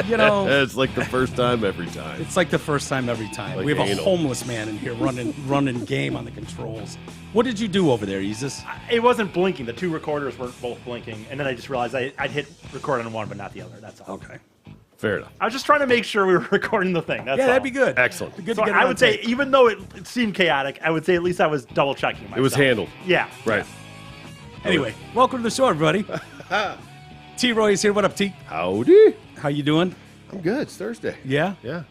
It's like the first time every time. It's like the first time every time. Like we have anal. a homeless man in here running game on the controls. What did you do over there, Isis? It wasn't blinking. The two recorders weren't both blinking, and then I just realized I'd hit record on one but not the other. That's all. Okay. Fair enough. I was just trying to make sure we were recording the thing. That's all. That'd be good. Excellent. Be good So to get it I on would say, tape. even though it seemed chaotic, I would say at least I was double checking myself. It was handled. Yeah. Right. Anyway, welcome to the show, everybody. T-Roy is here. What up, T? Howdy. How you doing? I'm good. It's Thursday. Yeah? Yeah.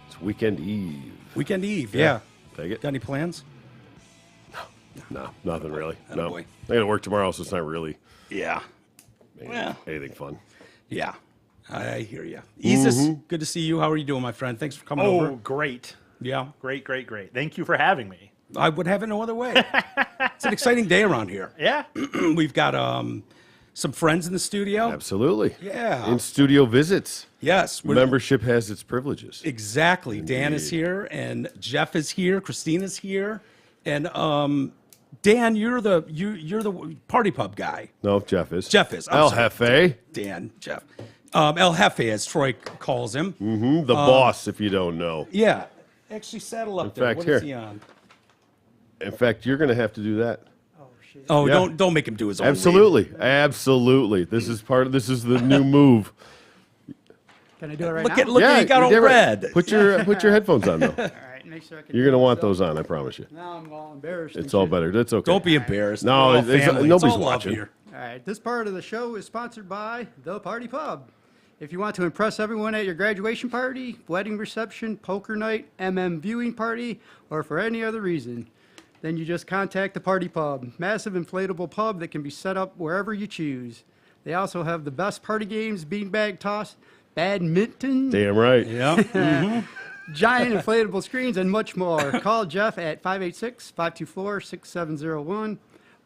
It's weekend eve. Weekend Eve, yeah. Take it? Got any plans? No, nothing really. No. boy. I got to work tomorrow, so it's not really Yeah. Well, anything fun. yeah. I hear you. Isis, good to see you. How are you doing, my friend? Thanks for coming Oh, over. great. Yeah. Great. Thank you for having me. I would have it no other way. It's an exciting day around here. Yeah. We've got some friends in the studio. Absolutely. Yeah. In studio visits. Yes. Membership has its privileges. Exactly. Dan is here, and Jeff is here. Christina's here, and Dan, you're the party pub guy. No, Jeff is. Jeff is. I'm El sorry. Jefe. Dan, Jeff, El Jefe, as Troy calls him. The boss, if you don't know. Yeah. Actually, saddle up there. fact, What is here. he on? In fact, you're going to have to do that. Oh, Yeah. don't make him do his own. Absolutely. Absolutely. This is the new move. Can I do it right Look now? at look at you got all did right. red. Put your headphones on, though. All right, make sure I can. You're going to want those on, I promise you. Now I'm all embarrassed. It's all better. That's okay. Don't be embarrassed. No, We're all it's- family. nobody's It's all love watching. here. All right, this part of the show is sponsored by The Party Pub. If you want to impress everyone at your graduation party, wedding reception, poker night, viewing party, or for any other reason, then you just contact The Party Pub. Massive inflatable pub that can be set up wherever you choose. They also have the best party games, beanbag toss, badminton, Damn right. Yeah. giant inflatable screens, and much more. Call Jeff at 586-524-6701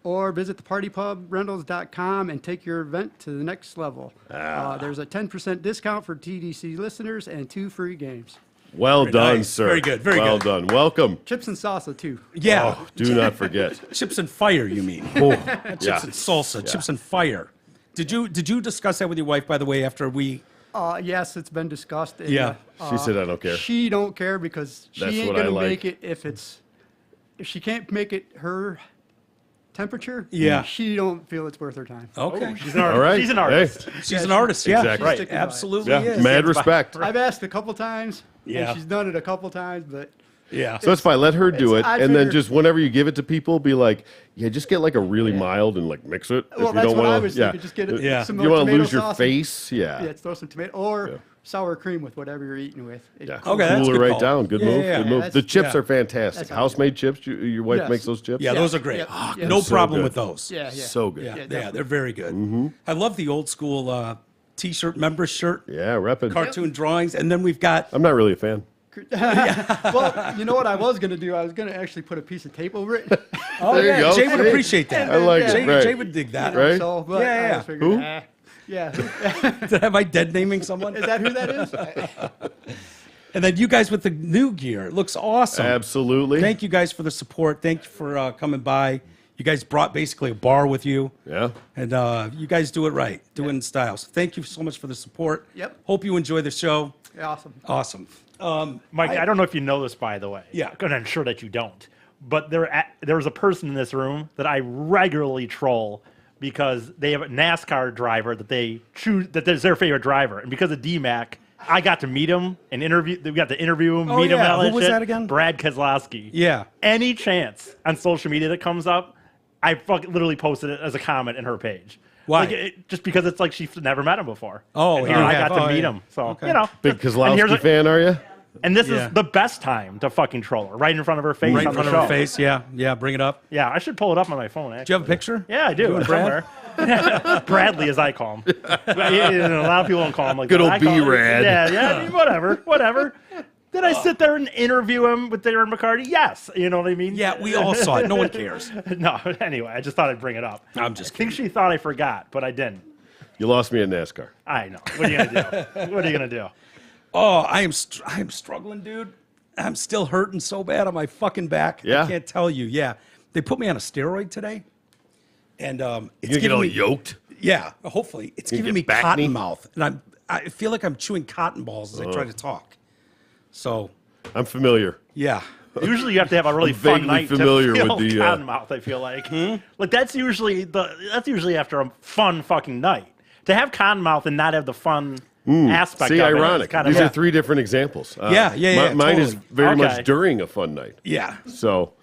or visit thepartypubrentals.com and take your event to the next level. There's a 10% discount for TDC listeners and 2 free games. Well done, nice. sir. Very good, very well good. done. Welcome. Chips and salsa, too. Yeah. Oh, do not forget. Chips and fire, you mean? Oh, Chips yeah. and salsa, chips and fire. Did you discuss that with your wife, by the way, after we? Yes, it's been discussed. And, Yeah. She said, I don't care. She don't care because That's she ain't what I going to like. make it if she can't make it her temperature. Yeah. She don't feel it's worth her time. Okay. She's an artist. All right. She's an artist. She's an artist, yeah. Exactly. Right. Sticking by it. Absolutely Yeah, is. mad respect. I've asked a couple times, Yeah. and she's done it a couple times, but Yeah. So it's fine. Let her do it, I and then figure- just whenever you give it to people, be like, "Yeah, just get like a really mild and like mix it." well, if you that's don't what wanna, I was thinking. Just get it, Yeah. some You more want to tomato lose your sauce face? Yeah. Yeah, throw some tomato or Yeah. sour cream with whatever you're eating with. Yeah. Okay, that's a Cool good it right call. down. Good Yeah, move. yeah, Good yeah. move. That's- The chips yeah. are fantastic. That's how House-made chips. Your wife Yes. makes those chips. Yeah, those are great. Yep. Ah, Yeah. no So problem good. with those. Yeah, yeah. So good. Yeah, Yeah, yeah, definitely. they're very good. I love the old school T-shirt, member shirt, Yeah, repping. cartoon drawings, and then we've got. I'm not really a fan. Well, you know what I was going to do? I was going to actually put a pice of tape over it. Oh There you yeah, go. Jay would See? appreciate that. I like Jay, it. Right. Jay would dig that. Right? So, but Yeah, I yeah. was figuring, Who? yeah. Am I dead naming someone? Is that who that is? And then you guys with the new gear. It looks awesome. Absolutely. Thank you guys for the support. Thank you for coming by. You guys brought basically a bar with you. Yeah. And you guys do it right. Do it in style. So thank you so much for the support. Yep. Hope you enjoy the show. Awesome. Awesome. Mike, I don't know if you know this, by the way. Yeah. And I'm sure that you don't. But there was a person in this room that I regularly troll because they have a NASCAR driver that they choose, that is their favorite driver. And because of DMAC, I got to meet him and interview. We got to interview him, Oh, meet him. yeah. And all Who was shit. that again? Brad Keselowski. Yeah. Any chance on social media that comes up, I literally posted it as a comment in her page. Why? Like, just because it's like she's never met him before. Oh, and, you I have. got to Oh, meet yeah. him. So, Okay. you know. Big and Kozlowski here's a- fan, are you? And this Yeah. is the best time to fucking troll her, right in front of her face Right in on front the of show. her face. Yeah. Yeah. Bring it up. Yeah, I should pull it up on my phone, actually. Do you have a picture? Yeah, I do. You and It's Brad? somewhere. Bradley, as I call him. And a lot of people don't call him like Good that. old I call him- B-Rad. Yeah, whatever. Did I sit there and interview him with Darren McCarty? Yes. You know what I mean? Yeah, we all saw it. No one cares. No, anyway, I just thought I'd bring it up. I'm just I think she thought I forgot, but I didn't. You lost me at NASCAR. I know. What are you going to do? What are you going to do? Oh, I am struggling, dude. I'm still hurting so bad on my fucking back. Yeah? I can't tell you. Yeah. They put me on a steroid today. And it's You get giving all me yoked? Yeah, hopefully. It's You giving get me back cotton knee? mouth. And I feel like I'm chewing cotton balls as I try to talk. So, I'm familiar. yeah. Usually you have to have a really I'm fun vaguely night familiar to feel with the, Cottonmouth, I feel like. Like that's usually after a fun fucking night. To have Cottonmouth and not have the fun aspect See, of it. ironic. Kind These of, are 3 different examples. Yeah, Mine is totally. very much Okay. during a fun night. Yeah. So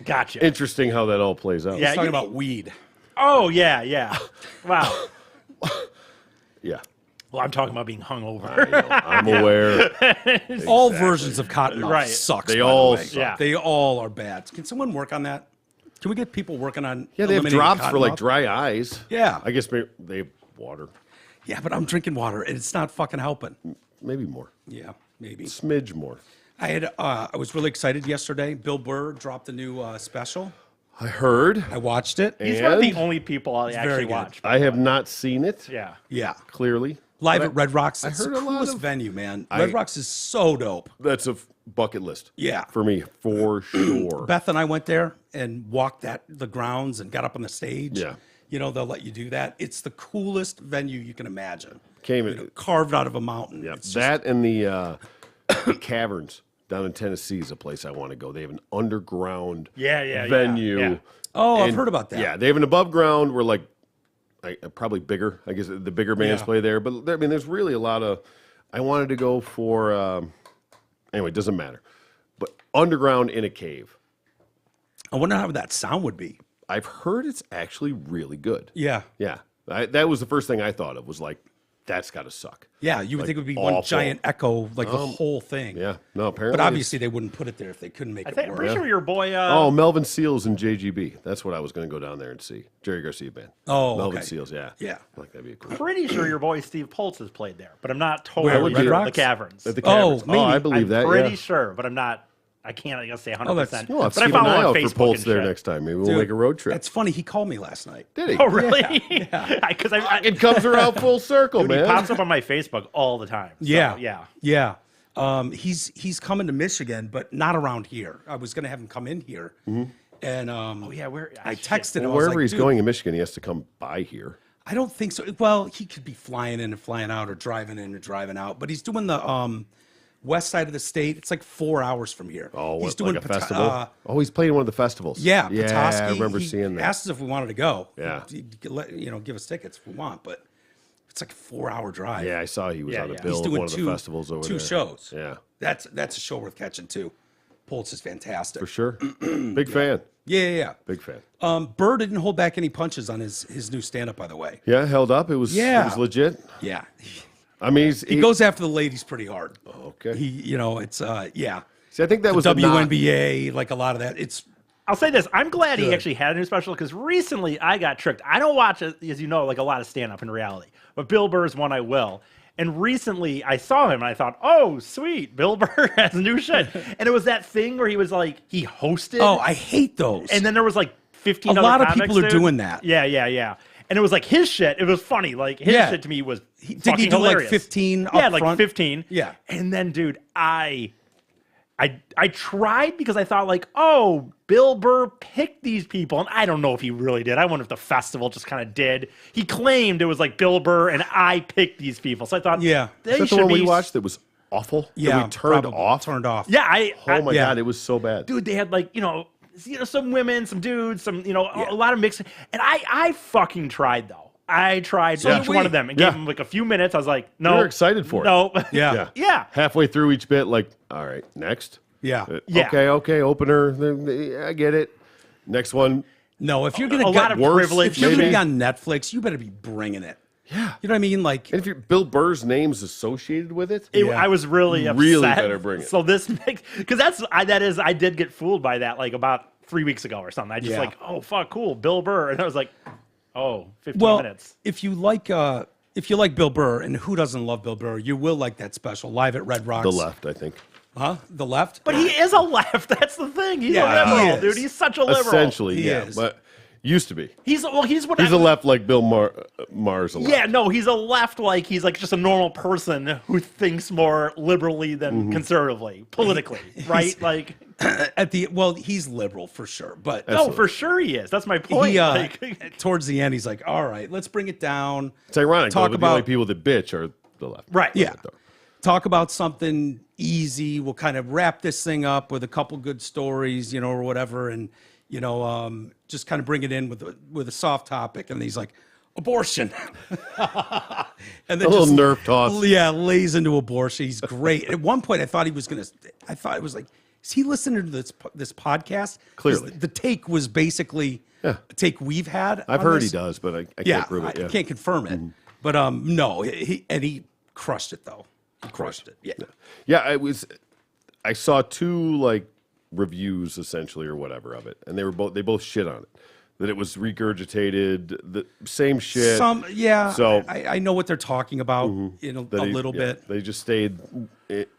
Gotcha. interesting how that all plays out. Yeah, He's talking you- about weed. Oh, yeah. Wow. Yeah. Well, I'm talking about being hungover. I'm aware. All versions of Cottonmouth Right. sucks. They by the all way. suck. Yeah. They all are bad. Can someone work on that? Can we get people working on? Yeah, they have eliminating drops for like Cottonmouth? dry eyes. Yeah. I guess maybe they have water. Yeah, but I'm drinking water and it's not fucking helping. Maybe more. Yeah, maybe. Smidge more. I was really excited yesterday. Bill Burr dropped a new special. I heard. I watched it. He's one of the And? only people I very actually good. watch. I have not seen it. Yeah. Yeah. Clearly. Live But at Red Rocks. It's heard the a lot coolest of- venue, man. Red Rocks is so dope. That's a bucket list. Yeah. For me, for sure. Beth and I went there and walked the grounds and got up on the stage. Yeah. You know, they'll let you do that. It's the coolest venue you can imagine. Came You know, carved out of a mountain. Yeah, It's just- that and the caverns down in Tennessee is a place I want to go. They have an underground Yeah, venue. yeah. oh, I've And, heard about that. Yeah, they have an above ground where like probably bigger. I guess the bigger bands Yeah. play there. But I mean, there's really a lot of. I wanted to go for. Anyway, it doesn't matter. But underground in a cave. I wonder how that sound would be. I've heard it's actually really good. Yeah. Yeah, that was the first thing I thought of. Was like, that's got to suck. Yeah, you would Like, think it would be one awful. giant echo, like the whole thing. Yeah, no, apparently. But it's- obviously they wouldn't put it there if they couldn't make I it think I'm work. pretty sure your boy. Oh, Melvin Seals and JGB. That's what I was going to go down there and see. Jerry Garcia band. Oh, Melvin okay. Seals. Yeah. Yeah. I feel like that'd be cool. Pretty sure your boy Steve Poltz has played there, but I'm not Where, totally Red sure. Rocks? The Caverns. At the Oh, caverns. maybe. I believe I'm that. pretty Yeah. sure, but I'm not. I can't say 100%. that's- Well, I'll but I keep an follow eye him on out Facebook for Poltz and there shit. next time. Maybe we'll Dude, make a road trip. That's funny. He called me last night. Did he? Oh, really? Because It comes around full circle, He man. pops up on my Facebook all the time. So, Yeah. yeah. He's coming to Michigan, but not around here. I was going to have him come in here. And Oh yeah, where I texted him. I was Wherever like, he's "Dude, going in Michigan, he has to come by here. I don't think so. Well, he could be flying in and flying out or driving in and driving out, but he's doing the west side of the state. It's like 4 hours from here. Oh, he's what, doing like a Pata- festival? He's playing one of the festivals. Yeah, Yeah, Petoskey. I remember He seeing that. asked us if we wanted to go. Yeah. He'd let, give us tickets if we want, but it's like a 4-hour drive. Yeah, I saw he was Yeah, on a yeah. bill He's of doing one of the festivals over two there. shows. Yeah, That's a show worth catching too. Poltz is fantastic. for sure. Big fan. Yeah. Big fan. Burr didn't hold back any punches on his new stand up, by the way. Yeah, held up. It was legit. Yeah. I mean, He goes after the ladies pretty hard. okay. It's yeah. See, I think that was a knock. WNBA, like a lot of that. It's I'll say this: I'm glad he Good. actually had a new special because recently I got tricked. I don't watch, as you know, like a lot of stand up in reality, but Bill Burr's one I will. And recently I saw him and I thought, oh, sweet, Bill Burr has new shit. And it was that thing where he was like, he hosted. oh, I hate those. And then there was like 15 A other lot of comics, people are dude. doing that. Yeah. And it was like his shit. It was funny. Like his Yeah. shit to me was did fucking he do hilarious. like 15 Yeah, up like front? 15. Yeah. And then, dude, I tried because I thought like, oh, Bill Burr picked these people, and I don't know if he really did. I wonder if the festival just kind of did. He claimed it was like Bill Burr and I picked these people. So I thought, Yeah. they Is that the should one be we watched that was awful? That yeah, we turned probably off. Turned off. Yeah, Oh my yeah. god, it was so bad. dude, they had like, some women, some dudes, some, a lot of mixed. And I fucking tried though. I tried So each did we. one of them and Yeah. gave them like a few minutes. I was like, no. You were excited for it. No. Yeah. Yeah. Halfway through each bit, like, all right, next. Yeah. Yeah. Okay, opener. I get it. Next one. No, if you're gonna A get lot of worse, privilege. if you're maybe. gonna be on Netflix, you better be bringing it. Yeah. You know what I mean? Like, And if Bill Burr's name's associated with it, Yeah. I was really upset. Really better bring it. So this makes, because I did get fooled by that like about 3 weeks ago or something. I just Yeah. like, oh fuck, cool, Bill Burr, and I was like, oh, 15 well, minutes. if you like Bill Burr, and who doesn't love Bill Burr, you will like that special live at Red Rocks. the left, I think. Huh? The left? But he is a left. That's the thing. He's Yeah, a he liberal, is. dude. He's such a liberal. Essentially, He yeah. is. But used to be. He's what He's I- a left like Bill Maher's a left. Yeah, no, he's a left. Like he's like just a normal person who thinks more liberally than Mm-hmm. conservatively, politically, right? Like, he's liberal for sure, but no, for sure he is. That's my point. he like, towards the end he's like, all right, let's bring it down. It's ironic. Talk Though, about- the only people that bitch are the left. Right. Yeah. Talk about something easy. We'll kind of wrap this thing up with a couple good stories, or whatever, and just kind of bring it in with a soft topic. And he's like, abortion, and then A little nerve toss. Yeah, lays into abortion. He's great. At one point, I thought it was like, is he listening to this podcast? 'Cause Clearly. the take was basically a take we've had. I've on heard this. he does, but I can't prove it. I Yeah. can't confirm it. But no, he crushed it though. He crushed it. Yeah. Yeah, I saw 2 like reviews essentially or whatever of it, and they both shit on it. That it was regurgitated, the same shit. So I know what they're talking about a little bit. They just stayed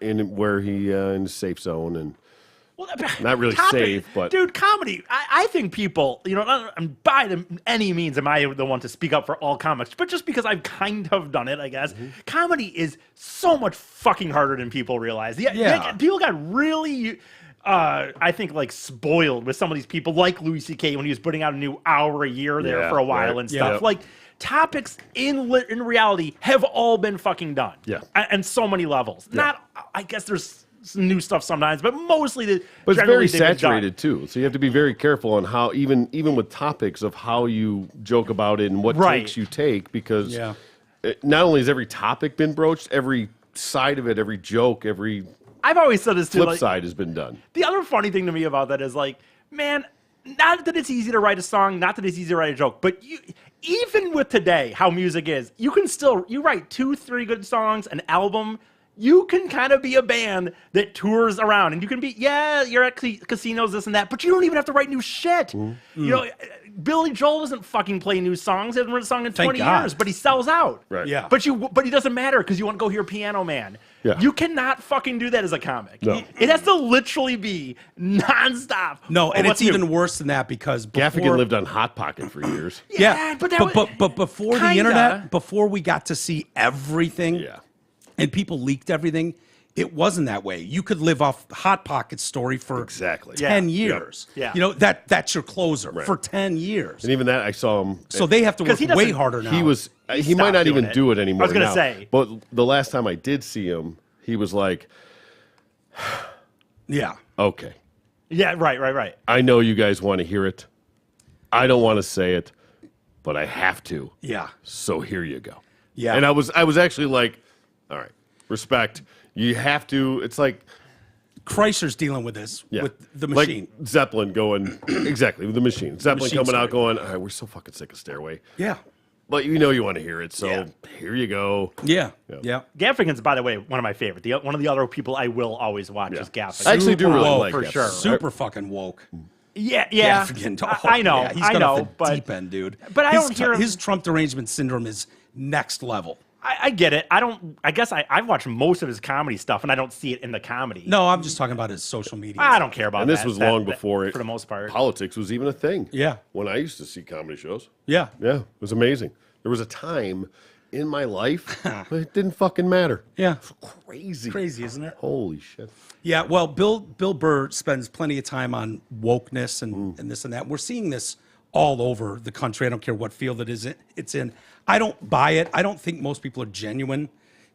in where he in the safe zone and Well, not really safe, but dude, comedy. I think people, and by any means am I the one to speak up for all comics, but just because I've kind of done it, I guess. Comedy is so much fucking harder than people realize. Yeah. People got really. I think like spoiled with some of these people, like Louis C.K. when he was putting out a new hour a year there Yeah, for a while right. and stuff. Yeah. Like topics in reality have all been fucking done. Yeah. And so many levels. Not, I guess there's some new stuff sometimes, but mostly But it's generally very they've been done. saturated too, so you have to be very careful on how even with topics of how you joke about it and what Right. takes you take, because Yeah. not only has every topic been broached, every side of it, every joke, every I've always said this too. flip Like, side has been done. the other funny thing to me about that is like, man, not that it's easy to write a song, not that it's easy to write a joke, but even with today, how music is, you write 2-3 good songs, an album. You can kind of be a band that tours around, and you can be, you're at casinos, this and that, but you don't even have to write new shit. Billy Joel doesn't fucking play new songs. He hasn't written a song in Thank 20 God. years, but he sells out. Right. Yeah. But he doesn't matter because you want to go hear Piano Man. Yeah. You cannot fucking do that as a comic. No. It has to literally be nonstop. No, and what's it's even new. worse than that because before, Gaffigan lived on Hot Pocket for years. Yeah, but that was- but before the kinda. internet, before we got to see everything, Yeah. and people leaked everything, it wasn't that way. You could live off Hot Pocket's story for Exactly. 10 Yeah. years. Yeah. That's your closer for 10 years. And even that, I saw him. So they have to 'Cause work he doesn't- way harder now. He was. He might stopped not doing even it. do it anymore. I was gonna now. say. But the last time I did see him, he was like, Yeah. "Okay, Yeah, right. I know you guys want to hear it. I don't want to say it, but I have to. Yeah. So here you go." Yeah. And I was actually like, "All right, respect. You have to." It's like. Chrysler's dealing with this, Yeah. with the machine. Like Zeppelin going, exactly, with the machine. Zeppelin machine coming out story. going, all right, we're so fucking sick of Stairway. Yeah. But you know you want to hear it, so Yeah. here you go. Yeah. Yeah. Yeah. Gaffigan's, by the way, one of my favorite. One of the other people I will always watch is Gaffigan. I actually do Super really woke, like for that. sure. Super fucking woke. Yeah. Gaffigan. I know. Yeah, he's I gone know. off the But deep end, dude. but I his, don't hear him- his Trump derangement syndrome is next level. I get it. I guess I've watched most of his comedy stuff, and I don't see it in the comedy. No, I'm just talking about his social media. I don't care about And that. this was that- long that- before it, for the most part. politics was even a thing. Yeah. When I used to see comedy shows. Yeah. Yeah, it was amazing. There was a time in my life when it didn't fucking matter. Yeah. Crazy. Crazy, isn't it? Holy shit. Yeah, well, Bill Burr spends plenty of time on wokeness and this and that. We're seeing this all over the country. I don't care what field it's in. I don't buy it. I don't think most people are genuine,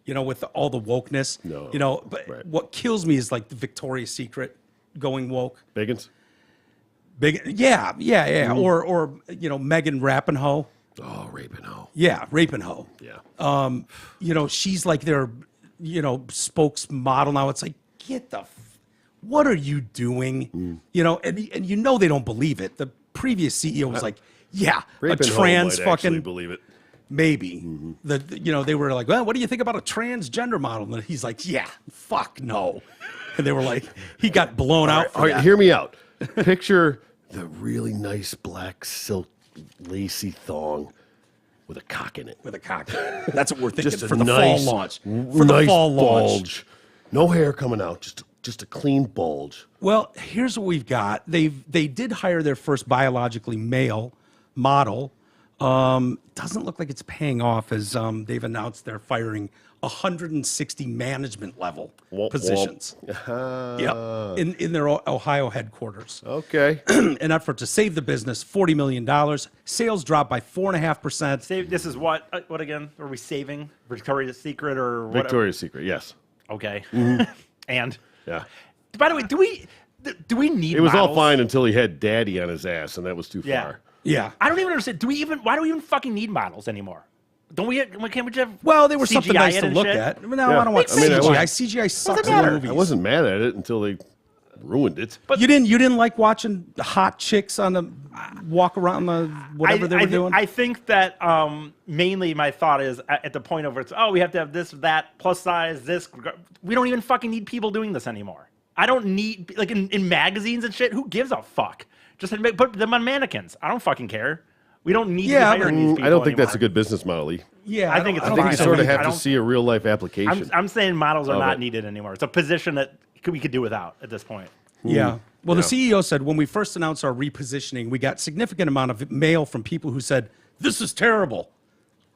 with all the wokeness. No. But Right. what kills me is like the Victoria's Secret going woke. Bagans? Yeah. Or Megan Rapinoe. Oh, Rapinoe. Yeah, Rapinoe. Yeah. She's like their, spokesmodel now. It's like, what are you doing? And they don't believe it. The previous CEO was like, yeah, a Rapinoe trans might actually fucking, believe it. maybe. They were like, well, what do you think about a transgender model? And he's like, yeah, fuck no. And they were like, he got blown out for All right, that. hear me out. Picture the really nice black silk lacy thong with a cock in it. With a cock. That's what we're thinking Just for the nice, fall launch. For the nice fall launch. bulge. No hair coming out, just a clean bulge. Well, here's what we've got. They did hire their first biologically male model, Doesn't look like it's paying off as they've announced they're firing 160 management level positions. Yep, in their Ohio headquarters. Okay. An effort to save the business, $40 million. Sales dropped by 4.5%. This is what again? Are we saving Victoria's Secret or whatever? Victoria's Secret, yes. Okay. And Yeah. by the way, do we need? It was all models? fine until he had daddy on his ass, and that was too Yeah. far. Yeah. I don't even understand. Why do we even fucking need models anymore? Don't we? Can't we just have Well, they were CGI something nice it to and look shit? at. No, Yeah. I don't want I mean, CGI. CGI sucks in matter? movies. I wasn't mad at it until they ruined it. But- You didn't like watching hot chicks on the walk around the whatever they were doing? I think that mainly my thought is at the point of it's we have to have this, that, plus size, this. We don't even fucking need people doing this anymore. I don't need like in magazines and shit. Who gives a fuck? Just put them on mannequins. I don't fucking care. We don't need to be hiring these people I don't think that's a anymore. good business model, Lee. yeah, I think it's I think fine. you sort of I have to don't- see a real life application. I'm saying models are Of not it. needed anymore. It's a position that we could do without at this point. Yeah. Well, Yeah. the CEO said when we first announced our repositioning, we got significant amount of mail from people who said, "This is terrible."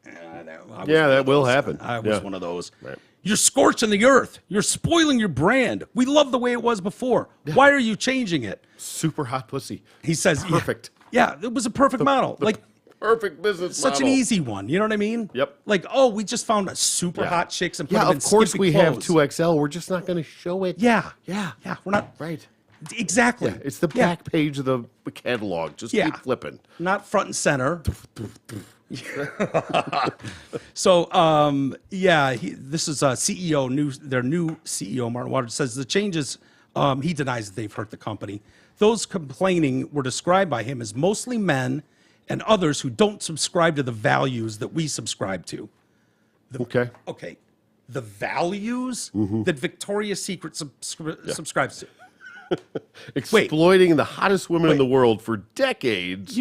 Yeah, that will happen. I was Yeah. one of those. Right. You're scorching the earth. You're spoiling your brand. We love the way it was before. Why are you changing it? Super hot pussy. He says, yeah. Perfect. Yeah, it was a perfect model. Like Perfect business such model. an easy one. You know what I mean? Yep. Like, oh, we just found a super Yeah. hot chicks and put Yeah, them in of course skimpy we have clothes. 2XL. We're just not going to show it. Yeah. Yeah. Yeah. We're not Right. exactly. Yeah, it's the Yeah. back page of the catalog. Just Yeah. keep flipping. Not front and center. So, this is CEO, their new CEO, Martin Waters, says the changes, he denies that they've hurt the company. Those complaining were described by him as mostly men and others who don't subscribe to the values that we subscribe to. Okay. Okay, the values that Victoria's Secret subscribes to. Exploiting the hottest women in Wait. the world for decades.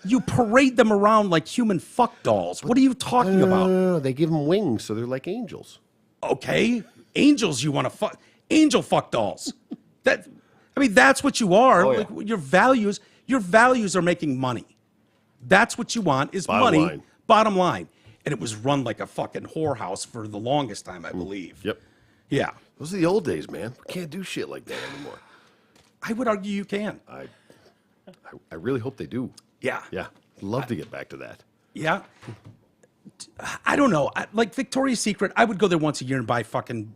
You parade them around like human fuck dolls. What are you talking about? No, they give them wings, so they're like angels. Okay, angels you want to fuck, angel fuck dolls. That's what you are. Oh, yeah. Like your values are making money. That's what you want is Bottom money. line. Bottom line. And it was run like a fucking whorehouse for the longest time, I believe. Yep. Yeah. Those are the old days, man. We can't do shit like that anymore. I would argue you can. I really hope they do. Yeah. Yeah. Love to get back to that. Yeah. I don't know. Like Victoria's Secret, I would go there once a year and buy fucking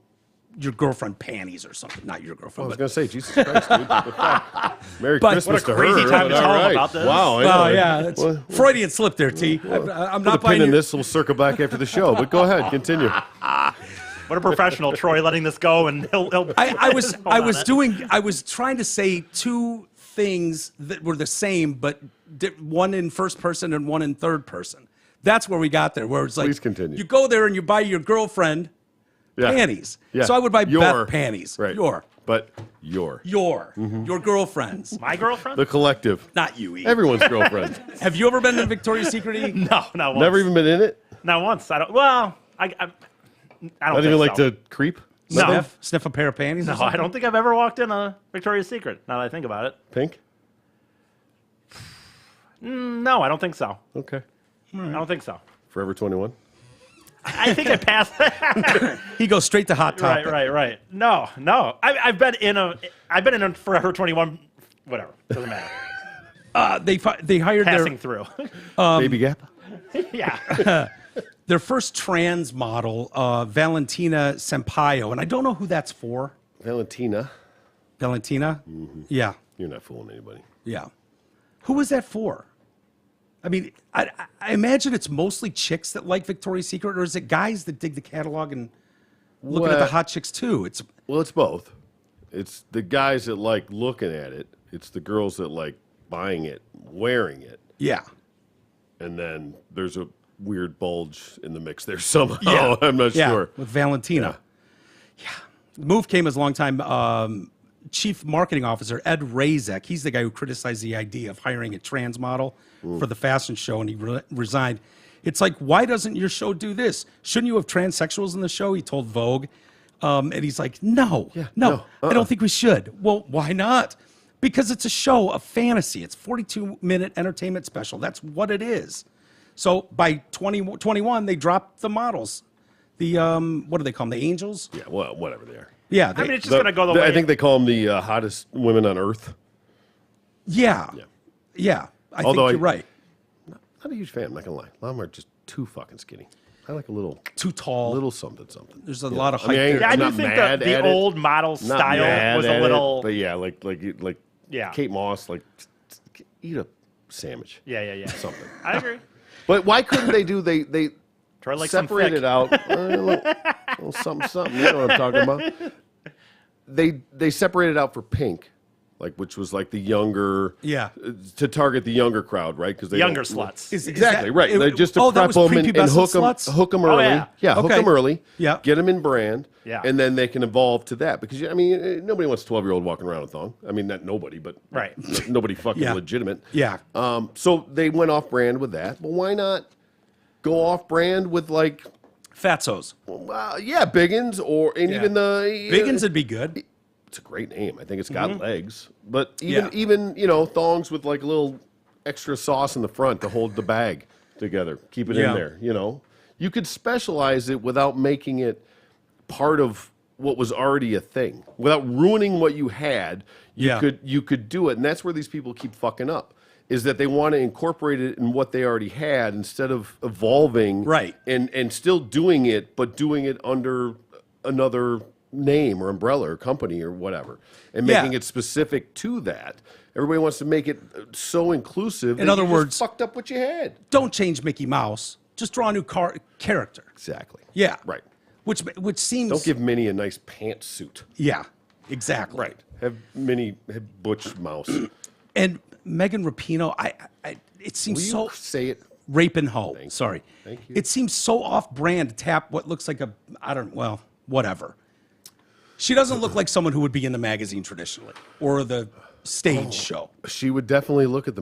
your girlfriend panties or something. Not your I girlfriend, was but going to say, Jesus Christ, dude. What the fuck? Merry But- Christmas What a to crazy her. time to but tell all them right. about this. Wow. I well, know. yeah, it's Freudian slip there, T. I'm Put not a buying pin in your- this. We'll circle back after the show. But go ahead. Continue. What a professional, Troy, letting this go, and he'll I hold on was trying to say two things that were the same, but one in first person and one in third person. That's where we got there. Where it's like, Please continue. you go there and you buy your girlfriend Yeah. panties. Yeah. So I would buy Your- Beth panties. Right. But your. Your girlfriend's, My girlfriend? The collective. not you. E. Everyone's girlfriend. Have you ever been to Victoria's Secret? E? No, not once. Never even been in it? Not once. I don't. Well, I don't. Not think even like so. to creep? No. Sniff a pair of panties? or No, I something? don't think I've ever walked in a Victoria's Secret. Now that I think about it, Pink? no, I don't think so. Okay. I don't think so. Forever 21? I think I passed. He goes straight to hot topic. right. No. I've been in a Forever 21. Whatever, doesn't matter. They hired Passing through. Baby Gap? Yeah. their first trans model, Valentina Sampaio, and I don't know who that's for. Valentina. Valentina? Yeah. You're not fooling anybody. Yeah. Who was that for? I mean, I imagine it's mostly chicks that like Victoria's Secret, or is it guys that dig the catalog and looking at the Well- hot chicks too? It's Well, it's both. It's the guys that like looking at it. It's the girls that like buying it, wearing it. yeah. And then there's a weird bulge in the mix there somehow. Yeah. I'm not Yeah, sure. with Valentina. Yeah. The move came as longtime chief marketing officer Ed Razek. He's the guy who criticized the idea of hiring a trans model for the fashion show, and he resigned. It's like, why doesn't your show do this? Shouldn't you have transsexuals in the show? He told Vogue. And he's like, no, no, I don't think we should. Well, why not? Because it's a show of fantasy. It's 42-minute entertainment special. That's what it is. So by 2021, they dropped the models. The what do they call them? The angels? Yeah, well, whatever they are. Yeah, I mean, it's just going to go the way. I think they call them the hottest women on earth. yeah. I think you're right. Not a huge fan, I'm not going to lie. A lot of them are just too fucking skinny. I like a little Too tall. little something. There's a lot of I mean, height there. Yeah, I I'm do not think mad the at it. old model Not style mad was at a it, little. but yeah, like Yeah. Kate Moss, like eat a sandwich. Yeah. Something. I agree. But why couldn't they do? They Try like some separate thick. it out. Little something. You know what I'm talking about? They separated out for Pink, like which was like the younger. Yeah. To target the younger crowd, right? Because they Younger don't- sluts. Exactly right. They just to that prep was them and prepubescent hook them sluts? early. yeah. Hook Okay. them early. Yeah. Get them in brand. Yeah. And then they can evolve to that because I mean nobody wants a 12-year-old walking around with thong. I mean not nobody, but Right. nobody fucking Yeah. legitimate. Yeah. So they went off brand with that. Well, why not go off brand with like Fatsos. Biggins and Yeah. even the Biggins would be good. It's a great name. I think it's got legs, but Yeah. even thongs with like a little extra sauce in the front to hold the bag together, keep it Yeah. in there. You could specialize it without making it part of what was already a thing, without ruining what you had. Yeah. You could do it, and that's where these people keep fucking up. Is that they want to incorporate it in what they already had instead of evolving, Right. And still doing it, but doing it under another name or umbrella or company or whatever, and Yeah. making it specific to that. Everybody wants to make it so inclusive. In that other you just words- fucked up what you had. Don't change Mickey Mouse. Just draw a new character. Exactly. Yeah. Right. Which seems. Don't give Minnie a nice pantsuit. Yeah. Exactly. Right. Have Butch Mouse. And Megan Rapinoe, it seems Will you so say it? rape and hoe. Sorry. Thank you. It seems so off-brand to tap what looks like whatever. She doesn't look like someone who would be in the magazine traditionally or the stage show. She would definitely look at the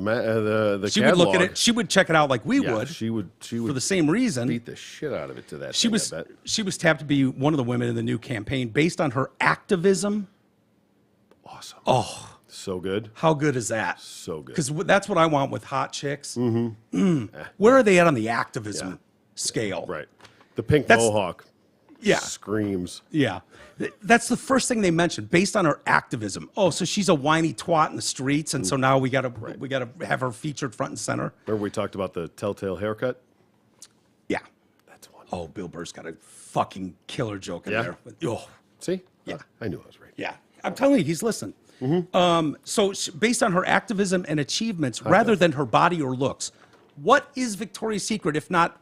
She catalog. would look at it. She would check it out like we Yeah, would. she would for the same reason. beat the shit out of it to that. She thing, was I bet. she was tapped to be one of the women in the new campaign based on her activism. Awesome. Oh, So good. how good is that? So good. Because that's what I want with hot chicks. Where are they at on the activism scale? Right. The pink That's- mohawk. Yeah. Screams. Yeah. That's the first thing they mentioned, based on her activism. Oh, so she's a whiny twat in the streets, and so now we gotta have her featured front and center. Remember we talked about the telltale haircut? Yeah. That's one. Oh, Bill Burr's got a fucking killer joke in Yeah? there. Oh, See? Yeah. I knew I was right. yeah. I'm telling you, he's listening. So based on her activism and achievements, rather than her body or looks, what is Victoria's Secret if not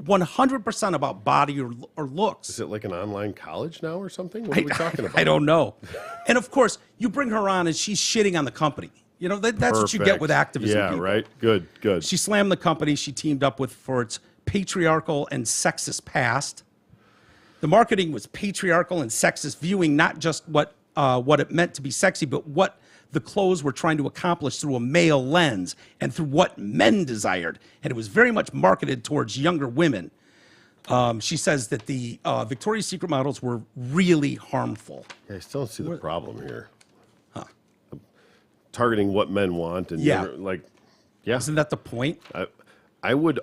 100% about body or looks? Is it like an online college now or something? What are we talking about? I don't know. And of course, you bring her on and she's shitting on the company. That's what you get with activism. Yeah, people. right. Good. She slammed the company she teamed up with for its patriarchal and sexist past. The marketing was patriarchal and sexist, viewing not just what it meant to be sexy, but what the clothes were trying to accomplish through a male lens and through what men desired. And it was very much marketed towards younger women. She says that the Victoria's Secret models were really harmful. Yeah, I still don't see the problem here. Targeting what men want and Yeah. yeah. Isn't that the point? I would.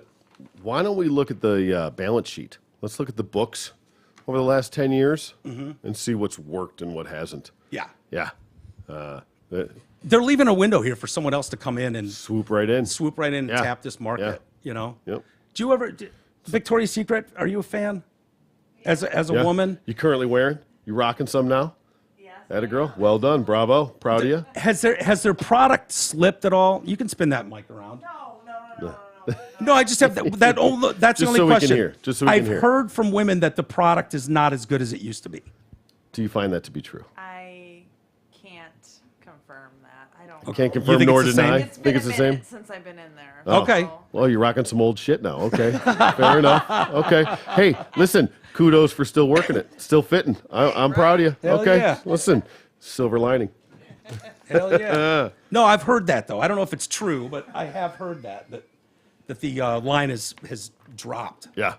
Why don't we look at the balance sheet? Let's look at the books over the last 10 years and see what's worked and what hasn't. Yeah. Yeah. They're leaving a window here for someone else to come in and Swoop right in. and Yeah. tap this market, Yep. Do you ever, Victoria's Secret, are you a fan? As a Yeah. woman? You currently wearing? You rocking some now? Yes. That a girl. Well done. Bravo. Proud of you. Has their product slipped at all? You can spin that mic around. No. No, I just have that's Just the only so we can question. hear. Just so we I've can hear. heard from women that the product is not as good as it used to be. Do you find that to be true? I can't confirm that. I don't. Can't You confirm think nor it's the deny. same? It's been Think a it's the minute same? since I've been in there. Okay. So- Well, you're rocking some old shit now. Okay. Fair enough. Okay. Hey, listen, kudos for still working it. Still fitting. I'm proud of you. Hell okay. yeah. Listen, silver lining. Hell yeah. No, I've heard that though. I don't know if it's true, but I have heard that the line has dropped. Yeah.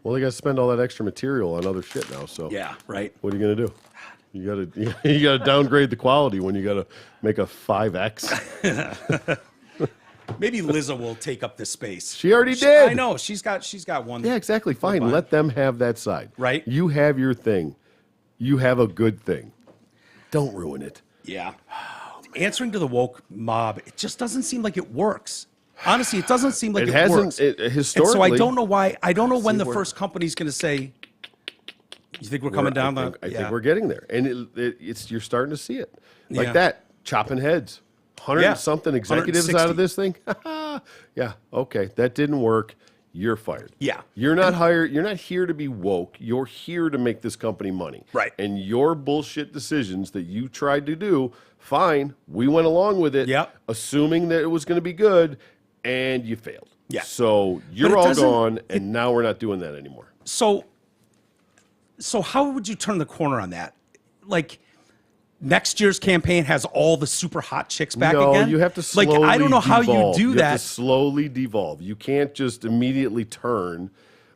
Well, they got to spend all that extra material on other shit now. So Yeah, right. what are you gonna do? You gotta downgrade the quality when you gotta make a 5X. Maybe Lizzo will take up this space. She already did. I know. She's got one. Yeah, exactly. Fine. Fine. Let them have that side. Right. You have your thing. You have a good thing. Don't ruin it. Yeah. Answering to the woke mob, it just doesn't seem like it works. Honestly, it doesn't seem like It it hasn't- works. it- And historically- so I don't know why. I don't know when the where- first company's going to say, you think we're coming down I think we're getting there, and it's you're starting to see it like Yeah. that, chopping heads. 100 Yeah. and something executives out of 160. this thing. Yeah, okay, that didn't work. You're fired. Yeah. You're not hired. You're not here to be woke. You're here to make this company money. Right. And your bullshit decisions that you tried to do, fine, we went along with it, Yep. assuming that it was going to be good, and you failed. Yeah. So But you're it all doesn't- gone, and now we're not doing that anymore. So how would you turn the corner on that? Like, next year's campaign has all the super hot chicks back no, again? you have to slowly Like, I don't know how you devolve. do You that. have to slowly devolve. You can't just immediately turn,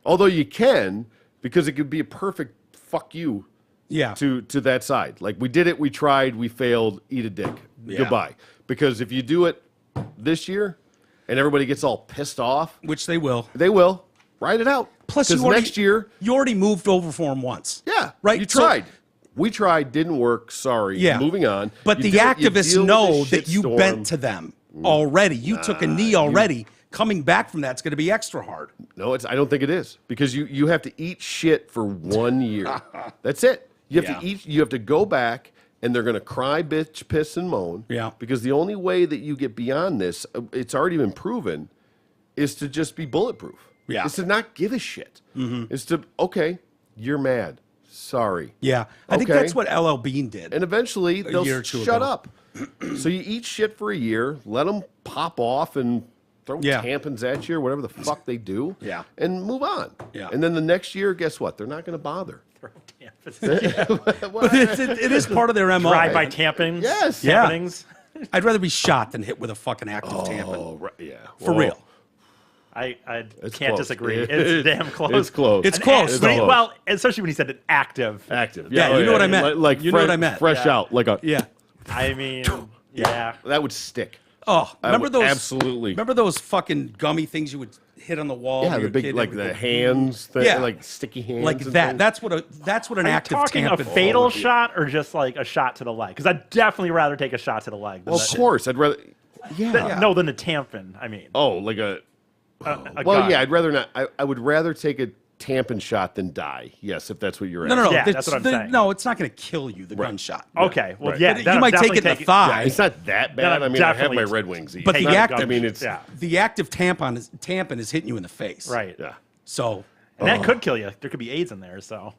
although you can, because it could be a perfect fuck you Yeah. to that side. Like, we did it, we tried, we failed, eat a dick. Yeah. Goodbye. Because if you do it this year and everybody gets all pissed off, Which they will. they will. Ride it out. Plus, because you already, next year, you already moved over for them once. yeah, Right? You So- tried. We tried, didn't work. Sorry. Yeah. Moving on. But You the do it, you activists deal with know the that you shitstorm. bent to them already. You took a knee already. Coming back from that's going to be extra hard. No, I don't think it is, because you have to eat shit for 1 year. That's it. You have Yeah. to eat. You have to go back, and they're going to cry, bitch, piss, and moan. Yeah. Because the only way that you get beyond this, it's already been proven, is to just be bulletproof. Yeah. It's to not give a shit. It's to, okay, you're mad. Sorry. Yeah. I think Okay. that's what LL Bean did. And eventually they'll year or two shut ago. up. So you eat shit for a year, let them pop off and throw Yeah. tampons at you or whatever the fuck they do. Yeah. And move on. Yeah. And then the next year, guess what? They're not going to bother. But it is part of their MO. Drive-by tampings. Yes. Yeah. Happenings. I'd rather be shot than hit with a fucking active tampon. Oh, right. Yeah. For Well, real. I It's can't close. disagree. It- It's damn close. It's close. It's An close. act- when he- close. well, especially when he said an active. Active. Yeah, you know what I meant. Like You know what I meant. Fresh Yeah. out. Like a. Yeah. I mean, yeah. That would stick. Oh, I remember would those? absolutely. Remember those fucking gummy things you would hit on the wall? Yeah, when the you were a big, kid? like They would the go- hands, thing, Yeah. like sticky hands. like and that. things. That's what an Are you active talking a tampon. fatal shot or just like a shot to the leg? Because I'd definitely rather take a shot to the leg. Than Well, of course. I'd rather. Yeah. No, than a tampon. I mean, Oh, like a. a Well, gun. yeah, I'd rather not. I would rather take a tampon shot than die. Yes, if that's what you're No, no, no. Yeah, the- that's what I'm the- saying. No, it's not going to kill you. The gunshot. Okay, well, Right. yeah, But then you I'm might take definitely it in the taking- thigh. It's not that bad. I'm I mean, I have my definitely Red Wings. But Take the the active, I mean, it's yeah, the active tampon is hitting you in the face. right. yeah. So And that could kill you. There could be AIDS in there, so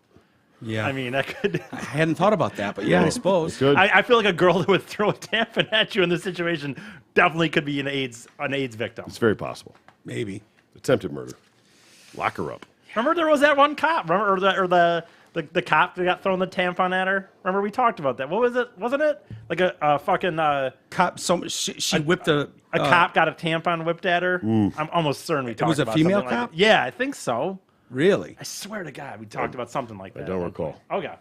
yeah, I mean, that could. I hadn't thought about that, but yeah, I suppose. Good. I feel like a girl that would throw a tampon at you in this situation definitely could be an AIDS victim. It's very possible. Maybe. Attempted murder. Lock her up. Remember there was that one cop. Remember the cop that got thrown the tampon at her. Remember we talked about that. What was it? Wasn't it like a fucking Cop. She whipped a cop got a tampon whipped at her? I'm almost certain we talked was a about female something like cop? that. Yeah, I think so. Really? I swear to God, we talked about something like that. I don't recall. Okay.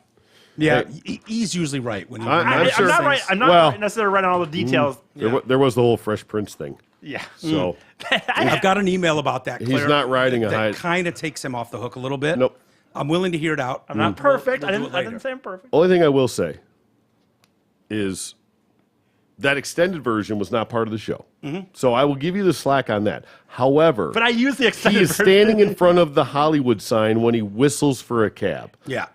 Yeah. Hey. He's usually right when he. I'm remembers sure- I'm not things. right. I'm not Well- necessarily right on all the details. There was the whole Fresh Prince thing. Yeah. So I've got an email about that. He's Claire, not riding a that high- kind of takes him off the hook a little bit. Nope. I'm willing to hear it out. I'm not perfect. We'll do it I later. didn't say I'm perfect. only thing I will say is that extended version was not part of the show. So I will give you the slack on that. However, But I use the he extended is version. standing in front of the Hollywood sign when he whistles for a cab. Yeah.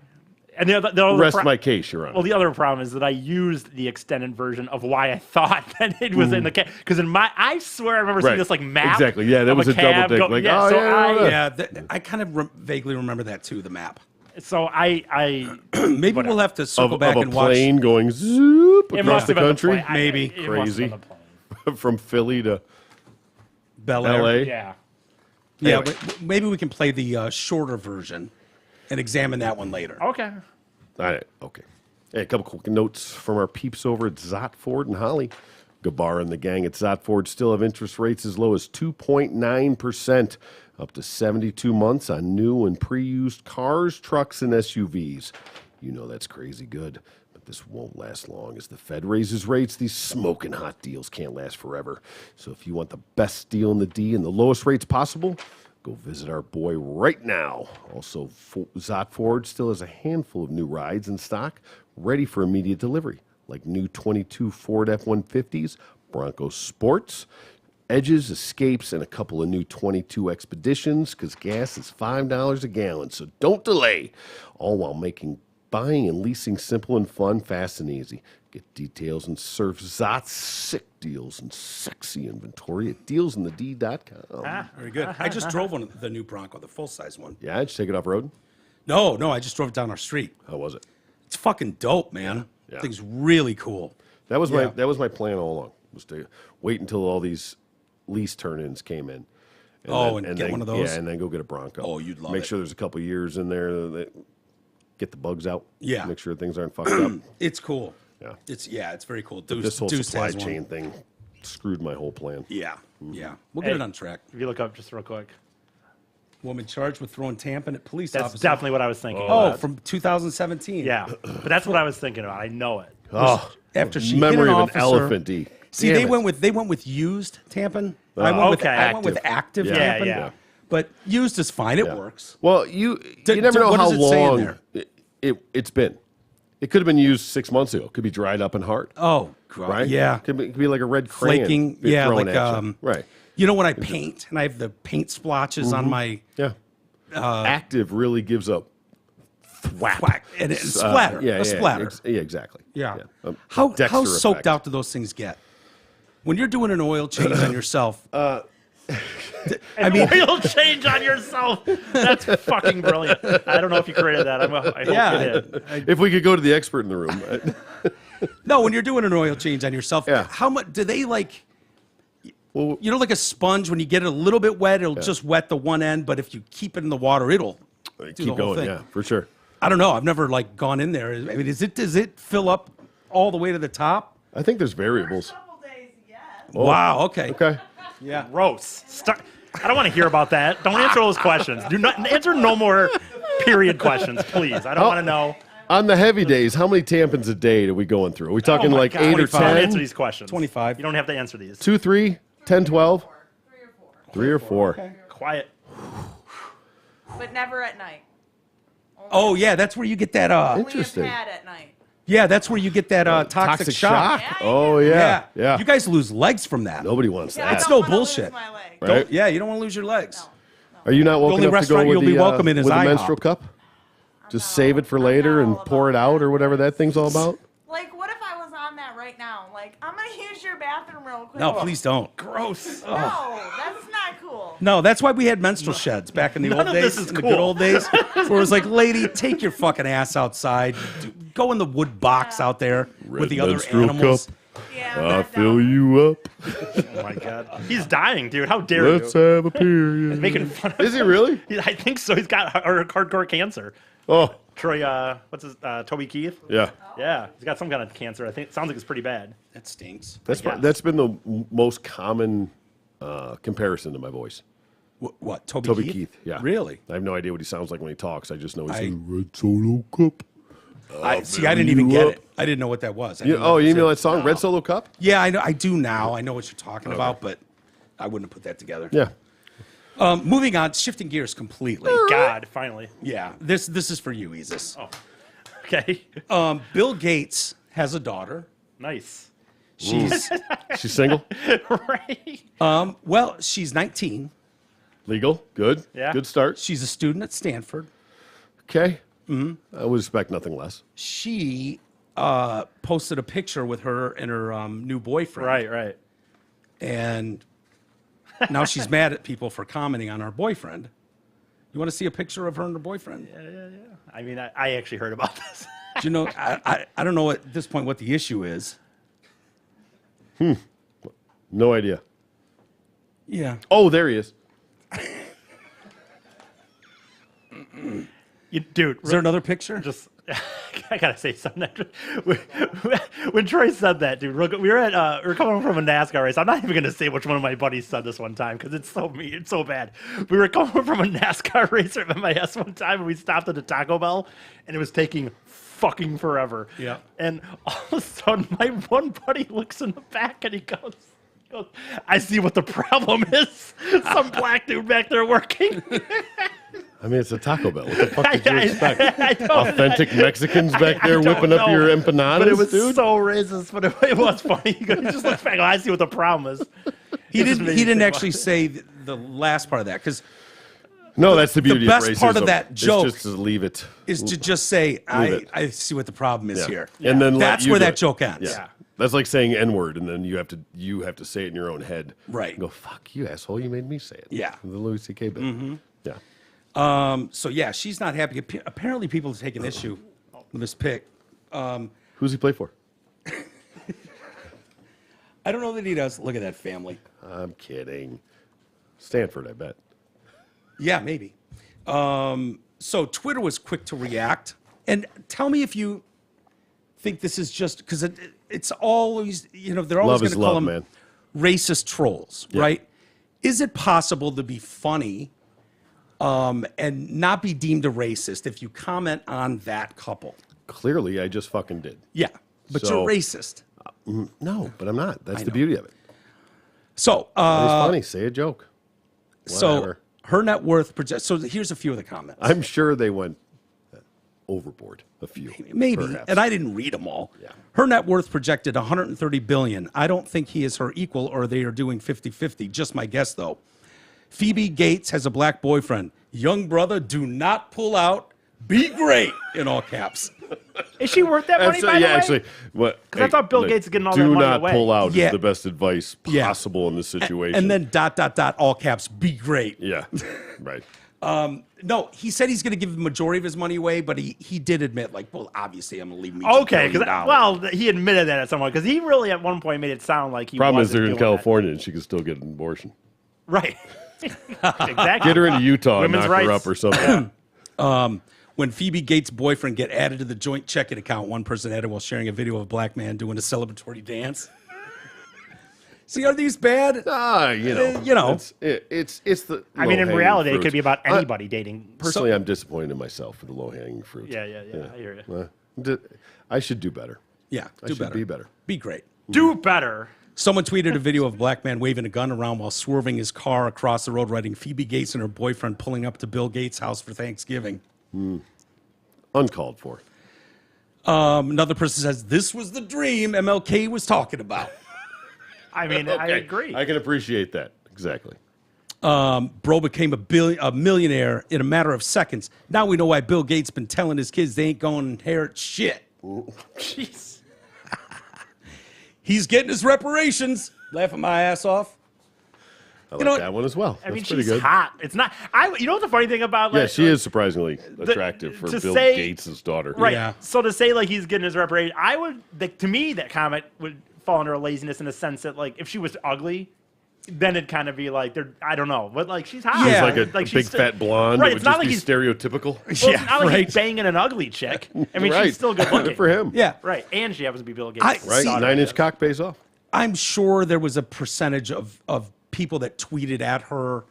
And the other Rest pro- my case, Your Honor. Well, the other problem is that I used the extended version of why I thought that it was in the cab. Because I swear I remember seeing Right. this like map. Exactly. Yeah, that of was a double cab dig. go- Like, yeah, oh, so yeah, Yeah. I kind of vaguely remember that too. The map. I Maybe we'll have to circle of back a and watch. plane going zoop it across must the have been country plane. Maybe. It must have Crazy. been the plane. from Philly to Bel Air. L.A. Yeah. Yeah. Anyway. Maybe we can play the shorter version and examine that one later. Okay. All right, okay. Hey, a couple quick notes from our peeps over at Zott Ford and Holly. Gabar and the gang at Zott Ford still have interest rates as low as 2.9%, up to 72 months on new and pre-used cars, trucks, and SUVs. You know that's crazy good. But this won't last long. As the Fed raises rates, these smoking hot deals can't last forever. So if you want the best deal in the D and the lowest rates possible, go visit our boy right now. Also, Zott Ford still has a handful of new rides in stock ready for immediate delivery, like new 22 Ford F-150s, Bronco Sports, Edges, Escapes, and a couple of new 22 Expeditions, because gas is $5 a gallon. So don't delay, all while making buying and leasing simple and fun, fast and easy. Get details and surf Zott's sick deals and sexy inventory at dealsinthed.com. Very good. I just drove the new Bronco, the full-size one. Yeah, did you take it off-road? No, I just drove it down our street. How was it? It's fucking dope, man. Yeah. Thing's really cool. That was Yeah. my plan all along, was to wait until all these lease turn-ins came in. And get then, one of those? Yeah, and then go get a Bronco. Oh, you'd love Make it. sure there's a couple years in there that get the bugs out. Yeah. Make sure things aren't fucked up. It's cool. Yeah. It's very cool. This whole Deuce supply has one. chain thing screwed my whole plan. Yeah. We'll get Hey. it on track. If you look up just real quick. Woman charged with throwing tampon at police That's officers. definitely what I was thinking Oh, about. from 2017. Yeah. But that's what I was thinking about. I know it. Oh, After she hit memory an of officer. an elephant, D. See, Damn they it. went with used tampon. Oh, I went okay. with active Yeah, tampon. yeah. But used is fine. It Yeah. works. Well, you never know what how does it say in long it's been. It could have been used 6 months ago. It could be dried up and hard. Oh, God. Right? Yeah. Could be like a red crayon. Flaking. being Yeah, thrown like at you. Right. You know when I paint and I have the paint splotches on my Yeah. Active really gives a thwack. whack and it splatter. A splatter. Yeah, exactly. Yeah. Um, How Dexter soaked effect. out do those things get? When you're doing an oil change on yourself. I mean, oil change on yourself. That's fucking brilliant. I don't know if you created that. I hope you did. If we could go to the expert in the room. No, when you're doing an oil change on yourself, Yeah. how much do they like? Well, You know, like a sponge, when you get it a little bit wet, it'll just wet the one end, but if you keep it in the water, it'll do the keep whole going. thing. Yeah, for sure. I don't know. I've never like gone in there. I mean, does it fill up all the way to the top? I think there's variables. Couple days, yes. Wow. Okay. Okay. Yeah. Gross. I don't want to hear about that. Don't answer those questions. Do not answer no more period questions, please. I don't want to know. On the heavy days, how many tampons a day are we going through? Are we talking Oh my like God. 8 or 25. Don't answer 10? these questions. 25. You don't have to answer these. 2, 3, 10, 12? 3 or 4. 3 or 4. Quiet. But never at night. Oh yeah, that's where you get that. Only a Interesting. pad at night. Yeah, that's where you get that toxic shock. Yeah, Oh, yeah. Yeah. You guys lose legs from that. Nobody wants Yeah, I that. That's don't no wanna bullshit. Lose my leg. Right? Yeah, you don't want to lose your legs. Are you not woken only up to go restaurant with you'll the, be welcome in is with the IHOP. menstrual cup? Just save it for later and all pour it about out that. or whatever that thing's all about? Like, what if I was on that right now? Like, I'm gonna use your bathroom real quick. No, please don't. Gross. No, that's not cool. No, that's why we had menstrual sheds back in the old of days. this is in the cool. good old days, where it was like, lady, take your fucking ass outside. Go in the wood box out there with the other menstrual animals. cup. Yeah, I'll not fill down. you up. Oh my God. He's dying, dude. How dare Let's you? have a period. Making fun of Is he really? I think so. He's got hardcore cancer. Oh, Troy, what's his, Toby Keith? yeah. Yeah, he's got some kind of cancer. I think it sounds like it's pretty bad. That stinks. That's been the most common comparison to my voice. What? Toby Toby Keith? Keith, yeah. Really? I have no idea what he sounds like when he talks. I just know he's I- a red solo cup. I didn't even get it. I didn't know what that was. I didn't Oh, what you it know said. that song, Red Solo Cup? Yeah, I know. I do now. I know what you're talking about, but I wouldn't have put that together. Yeah. Moving on, shifting gears completely. God, finally. Yeah, this is for you, Isis. Okay. Bill Gates has a daughter. Nice. She's She's single? Right. well, she's 19. Legal? Good? Yeah. Good start. She's a student at Stanford. Okay. I would expect nothing less. She posted a picture with her and her new boyfriend. Right. And now she's mad at people for commenting on her boyfriend. You want to see a picture of her and her boyfriend? Yeah. I mean, I actually heard about this. Do you know? I don't know at this point what the issue is. No idea. Yeah. Oh, there he is. Dude, Is there another picture? just I gotta say something. When Troy said that, dude, we were at we were coming from a NASCAR race. I'm not even gonna say which one of my buddies said this one time because it's so mean, it's so bad. We were coming from a NASCAR race at MIS one time, and we stopped at a Taco Bell, and it was taking fucking forever. Yeah. And all of a sudden, my one buddy looks in the back and he goes, I see what the problem is. Some black dude back there working. I mean, it's a Taco Bell. What the fuck did you I expect? don't- Authentic Mexicans back there I don't whipping up know, your empanadas, But it was dude? so racist, but it was funny. He just looked back. I see what the problem is. He It just didn't. made He me didn't think actually about it. say the last part of that because No, that's the beauty best of racism. part of that joke It's just to leave it. is to just say, Leave I it. see what the problem is Yeah. here. And then let That's you where do that it. joke ends. Yeah. That's like saying N-word, and then you have to say it in your own head. Right. And go, fuck you, asshole, you made me say it. Yeah. The Louis C.K. bit. Yeah. So yeah, she's not happy. Apparently, people have taken issue with this pick. Who's he play for? I don't know that he does. Look at that family. I'm kidding. Stanford, I bet. Yeah, maybe. So Twitter was quick to react. And tell me if you think this is just because it's always, they're always Love going is to call love, them man. racist trolls, right? Is it possible to be funny and not be deemed a racist if you comment on that couple? Clearly, I just fucking did. Yeah, but So- you're racist. No, but I'm not. That's the know. beauty of it. So, It's funny. Say a joke. so Whatever. her net worth project. So here's a few of the comments. I'm sure they went overboard a few. Maybe, perhaps. and I didn't read them all. Yeah. Her net worth projected 130 billion. I don't think he is her equal, or they are doing 50-50. Just my guess, though. Phoebe Gates has a black boyfriend. Young brother, do not pull out. Be great in all caps. Is she worth that money, by the way? actually, what? 'Cause I thought Bill Gates is getting all that do money not away. pull out Yeah. is the best advice Yeah. possible in this situation. And then ... all caps. Be great. yeah, right. No, he said he's going to give the majority of his money away, but he did admit, like, well, obviously, I'm going to leave me. Okay, because he admitted that at some point because he really at one point made it sound like he. Problem is wasn't they're in doing that. California and she can still get an abortion. right? Exactly. Get her into Utah and Women's knock her rights. up or something. When Phoebe Gates' boyfriend get added to the joint checking account, one person added while sharing a video of a black man doing a celebratory dance. See, are these bad? You know, you know. it's the. I mean, in low-hanging reality, it fruit. could be about anybody dating. Personally, I'm disappointed in myself for the low hanging fruit. Yeah. I hear you. I should do better. Yeah, I do should better. be better. Be great. Do better. Someone tweeted a video of a black man waving a gun around while swerving his car across the road, writing Phoebe Gates and her boyfriend pulling up to Bill Gates' house for Thanksgiving. Uncalled for. Another person says, this was the dream MLK was talking about. I mean, I agree. I can appreciate that. Exactly. Bro became a millionaire in a matter of seconds. Now we know why Bill Gates been telling his kids they ain't going to inherit shit. Jeez. He's getting his reparations. Laughing my ass off. I like know what? that one as well. I mean, That's pretty she's good. hot. It's not. You know what the funny thing about? Yeah, Like, she is surprisingly attractive for to Bill say- Gates' daughter. Right. Yeah. So to say like he's getting his reparation, to me that comment would fall under a laziness in the sense that like if she was ugly, then it'd kind of be like I don't know, but like she's hot. Yeah. She's like a she's big fat blonde. Right. That would It's not just like be he's stereotypical. well, it's Yeah, not like right. he's banging an ugly chick. I mean, Right. she's still good looking. Good for him. Yeah. Right. And she happens to be Bill Gates. I- Right. See- 9-inch cock pays off. I'm sure there was a percentage of people that tweeted at her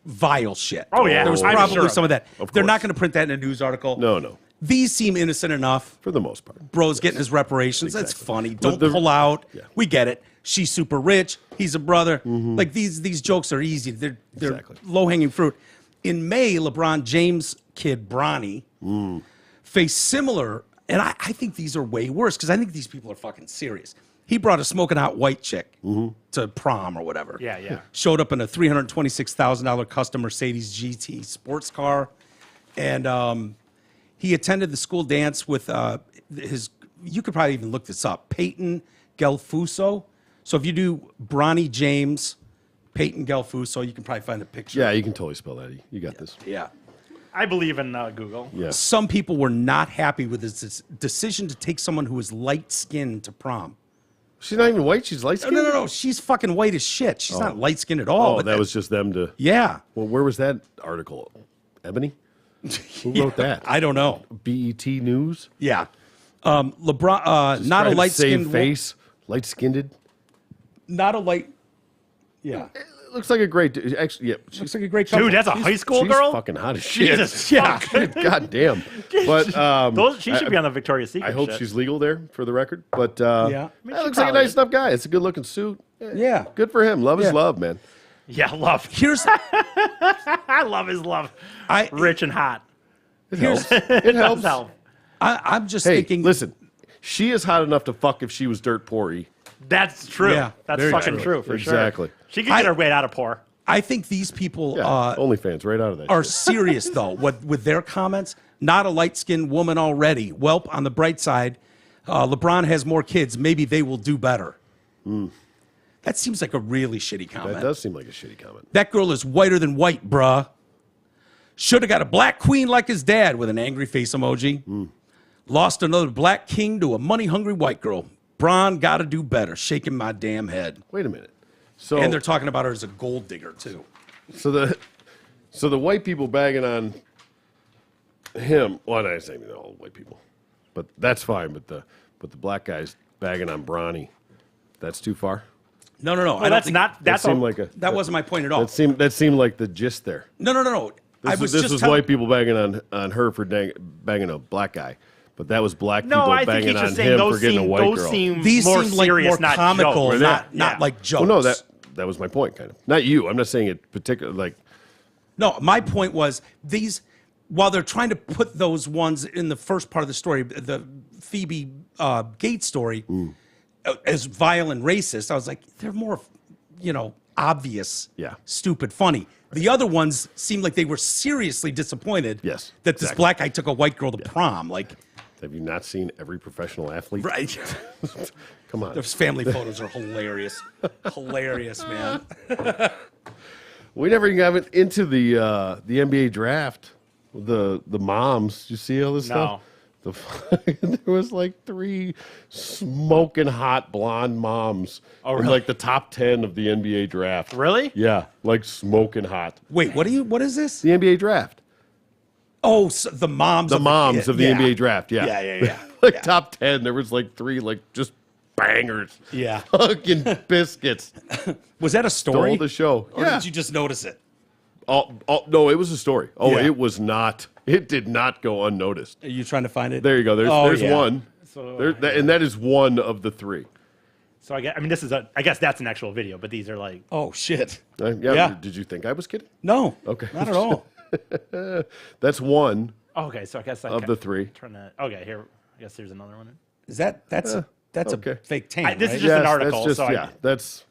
vile shit. Oh, yeah. There was I'm probably sure of some of that. Of They're not course. going to print that in a news article. No. These seem innocent enough. For the most part. Bro's getting his reparations. That's Exactly. funny. But Don't the- pull out. Yeah. We get it. She's super rich. He's a brother. Like these jokes are easy. They're Exactly. low hanging fruit. In May, LeBron James' kid Bronny faced similar, and I think these are way worse because I think these people are fucking serious. He brought a smoking hot white chick to prom or whatever. Yeah. Showed up in a $326,000 custom Mercedes GT sports car, and he attended the school dance with his. You could probably even look this up. Peyton Gelfuso. So if you do Bronny James, Peyton Gelfuso, you can probably find a picture. Yeah, you can totally spell that. You got this. Yeah. I believe in Google. Yeah. Some people were not happy with his decision to take someone who is light skinned to prom. She's not even white. She's light skinned. No. She's fucking white as shit. She's not light skinned at all. Oh, but that was just them to. yeah. Well, where was that article? Ebony? Who wrote that? I don't know. BET News? Yeah. LeBron, not a Trying to light save skinned face. Light skinned? Not a light. Yeah. looks like a great dude. Actually, yeah. Looks like a great couple. Dude, that's a high school She's girl? fucking hot as shit. Jesus Yeah. fuck. God damn. But She should be on the Victoria's Secret I hope shit. she's legal there for the record. But Yeah. that looks like a nice enough guy. It's a good looking suit. Yeah. Good for him. Love is Yeah. love, man. Yeah, love. Here's I love his love. Rich and hot. It helps. It helps. Help. I'm just Hey, thinking. listen. She is hot enough to fuck if she was dirt poor. That's true. Yeah, That's very fucking true. true for sure. Exactly. She can get her way out of poor. I think these people Yeah. OnlyFans, right out of that. are shit. serious though with their comments. Not a light-skinned woman already. Welp, on the bright side, LeBron has more kids. Maybe they will do better. That seems like a really shitty comment. That does seem like a shitty comment. That girl is whiter than white, bruh. Should have got a black queen like his dad with an angry face emoji. Lost another black king to a money-hungry white girl. Bron got to do better. Shaking my damn head. Wait a minute. So And they're talking about her as a gold digger too. So the white people bagging on him. Well, I'm not saying all white people, but that's fine. But the black guys bagging on Bronny, that's too far. No. Well, I don't that's think, not. That That's seemed a, like a That wasn't my point at all. that seemed like the gist there. No. This was white people bagging on her for bagging a black guy, but that was black no. people I think banging he's on just saying him those for getting seem a white those girl. seem These more seem like serious, more not comical, jokes. not Yeah. like jokes. Well, no, that was my point, kind of. Not you. I'm not saying it particular. Like, No, my point was these, while they're trying to put those ones in the first part of the story, the Phoebe Gates story, as vile and racist, I was like, they're more, obvious, Yeah. stupid, funny. The other ones seemed like they were seriously disappointed Yes, that this exactly. black guy took a white girl to prom. Like, have you not seen every professional athlete? right. Come on. Those family photos are hilarious. Hilarious, man. We never even got into the NBA draft. The moms. You see all this stuff? There was like 3 smoking hot blonde moms in really? like the top 10 of the NBA draft. Really? Yeah, like smoking hot. Wait, what is this? The NBA draft. Oh, so the moms. The of moms of the yeah. NBA draft. Yeah. Yeah. Like Yeah. top 10, there was like 3 like just bangers. Yeah. Fucking biscuits. Was that a story? Stole the show. Or Yeah. did you just notice it? Oh, no, it was a story. Oh, Yeah. it was not. It did not go unnoticed. Are you trying to find it? There you go. There's yeah. one. So- And that is one of the 3. So I guess that's an actual video, but these are like. Oh shit. Yeah. Did you think I was kidding? No. Okay. Not at all. That's one Okay, so I guess of the 3. Trying to. Okay, here. I guess there's another one. That's okay. a fake tan. This right? is just an article, That's just, so yeah. That's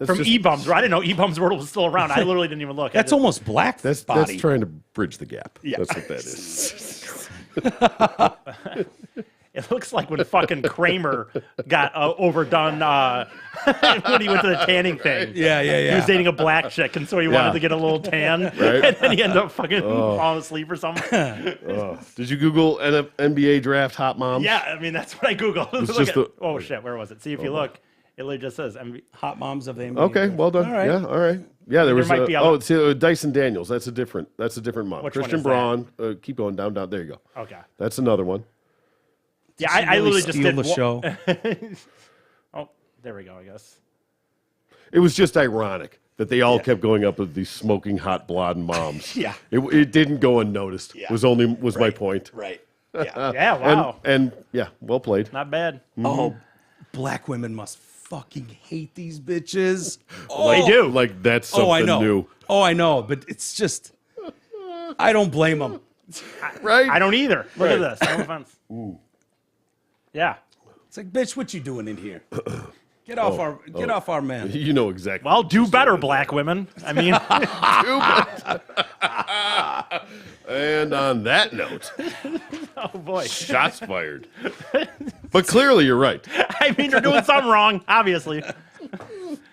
From just, eBums. I didn't know eBums World was still around. I literally didn't even look. That's almost black That's body. trying to bridge the gap. Yeah. That's what that is. It looks like when fucking Kramer got overdone when he went to the tanning thing. Yeah. He was dating a black chick, and so he wanted to get a little tan, and then he ended up fucking falling asleep or something. Did you Google NBA draft hot moms? Yeah, I mean that's what I googled. was Look just at- the- oh shit, where was it? See if you look, it literally just says Hot moms of the NBA. Okay, well done. All right. Yeah, all right. Yeah, there was might be other- see, Dyson Daniels. That's a different mom. Which one Christian is Braun. Keep going down. There you go. Okay. That's another one. Yeah, She I really literally just steal did the show. Oh, there we go. I guess. It was just ironic that they all kept going up with these smoking hot blonde moms. Yeah. It didn't go unnoticed. Yeah. Was my point. Right. Yeah. Yeah. Wow. And yeah, well played. Not bad. Oh, black women must fucking hate these bitches. They do. Like that's something I know. new. Oh, I know, but it's just, I don't blame them. Right? I don't either. Look Right. at this. No offense. Yeah. It's like, bitch, what you doing in here? Get off our man. You know exactly. Well, do better, black women. I mean, And on that note, oh boy. shots fired. But clearly you're right. I mean, they're doing something wrong, obviously.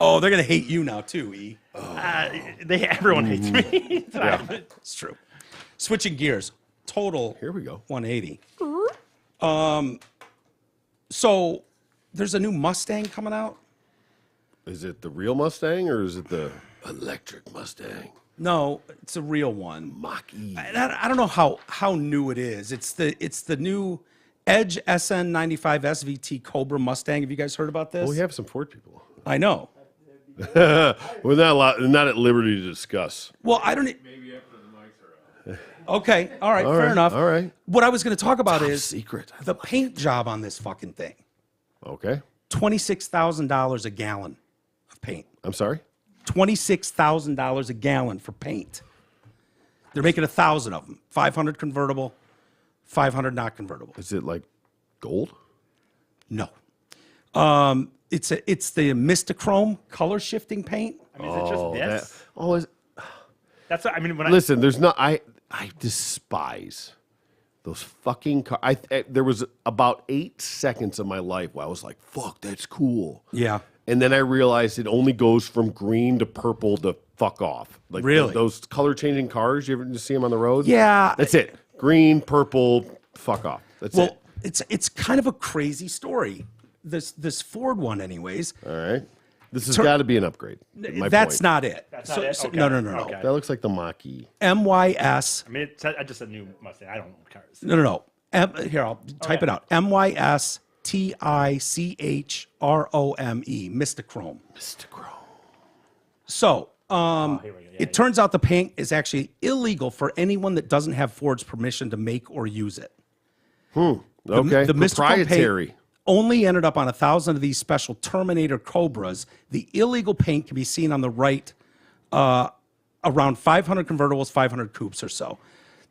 Oh, they're gonna hate you now too, E. Everyone hates me. It's true. Switching gears, total. Here we go. 180. So there's a new Mustang coming out. Is it the real Mustang or is it the electric Mustang? No, it's a real one. Mach-E. I don't know how new it is. It's the new Edge SN95 SVT Cobra Mustang. Have you guys heard about this? Well, we have some Ford people. I know. We're not at liberty to discuss. Well, I don't. Maybe after the mics are out. Okay, all right, All fair right, enough. all right. What I was going to talk about is secret. the paint job on this fucking thing. Okay. $26,000 a gallon of paint. I'm sorry? $26,000 a gallon for paint. They're making 1,000 of them. 500 convertible, 500 not convertible. Is it like gold? No. It's the Mistachrome color shifting paint. I mean, is it just this? That's what, I mean, when Listen, there's not. I despise those fucking cars. There was about 8 seconds of my life where I was like, "Fuck, that's cool." Yeah. And then I realized it only goes from green to purple to fuck off. Like Really? those color changing cars. You ever just see them on the road? Yeah. That's it. Green, purple, fuck off. That's Well, it. it's kind of a crazy story. This Ford one, anyways. All right. This has got to be an upgrade. That's point. not it. That's not it? Okay. No. Okay. That looks like the Mach-E. MYS. I mean, I just a new Mustang. I don't know cars. No. Here, I'll type it out. MYSTICHROME. Mistachrome. So, Here we go. Yeah, it turns out the paint is actually illegal for anyone that doesn't have Ford's permission to make or use it. Okay. The Mistachrome Proprietary. paint only ended up on 1,000 of these special Terminator Cobras. The illegal paint can be seen on the right, around 500 convertibles, 500 coupes or so.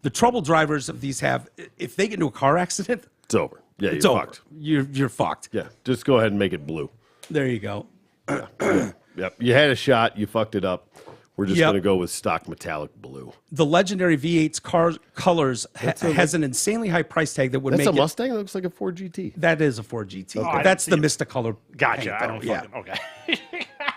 The trouble drivers of these have, if they get into a car accident, It's over. Yeah, it's you're over. fucked. You're fucked. Yeah, just go ahead and make it blue. There you go. Yep. You had a shot. You fucked it up. We're just Yep. going to go with stock metallic blue. The legendary V8's colors has an insanely high price tag that would That's make a it. Mustang? That looks like a Ford GT. That is a Ford GT. I That's the didn't Mistacolor. Gotcha. paint, I don't though. fucking. Okay.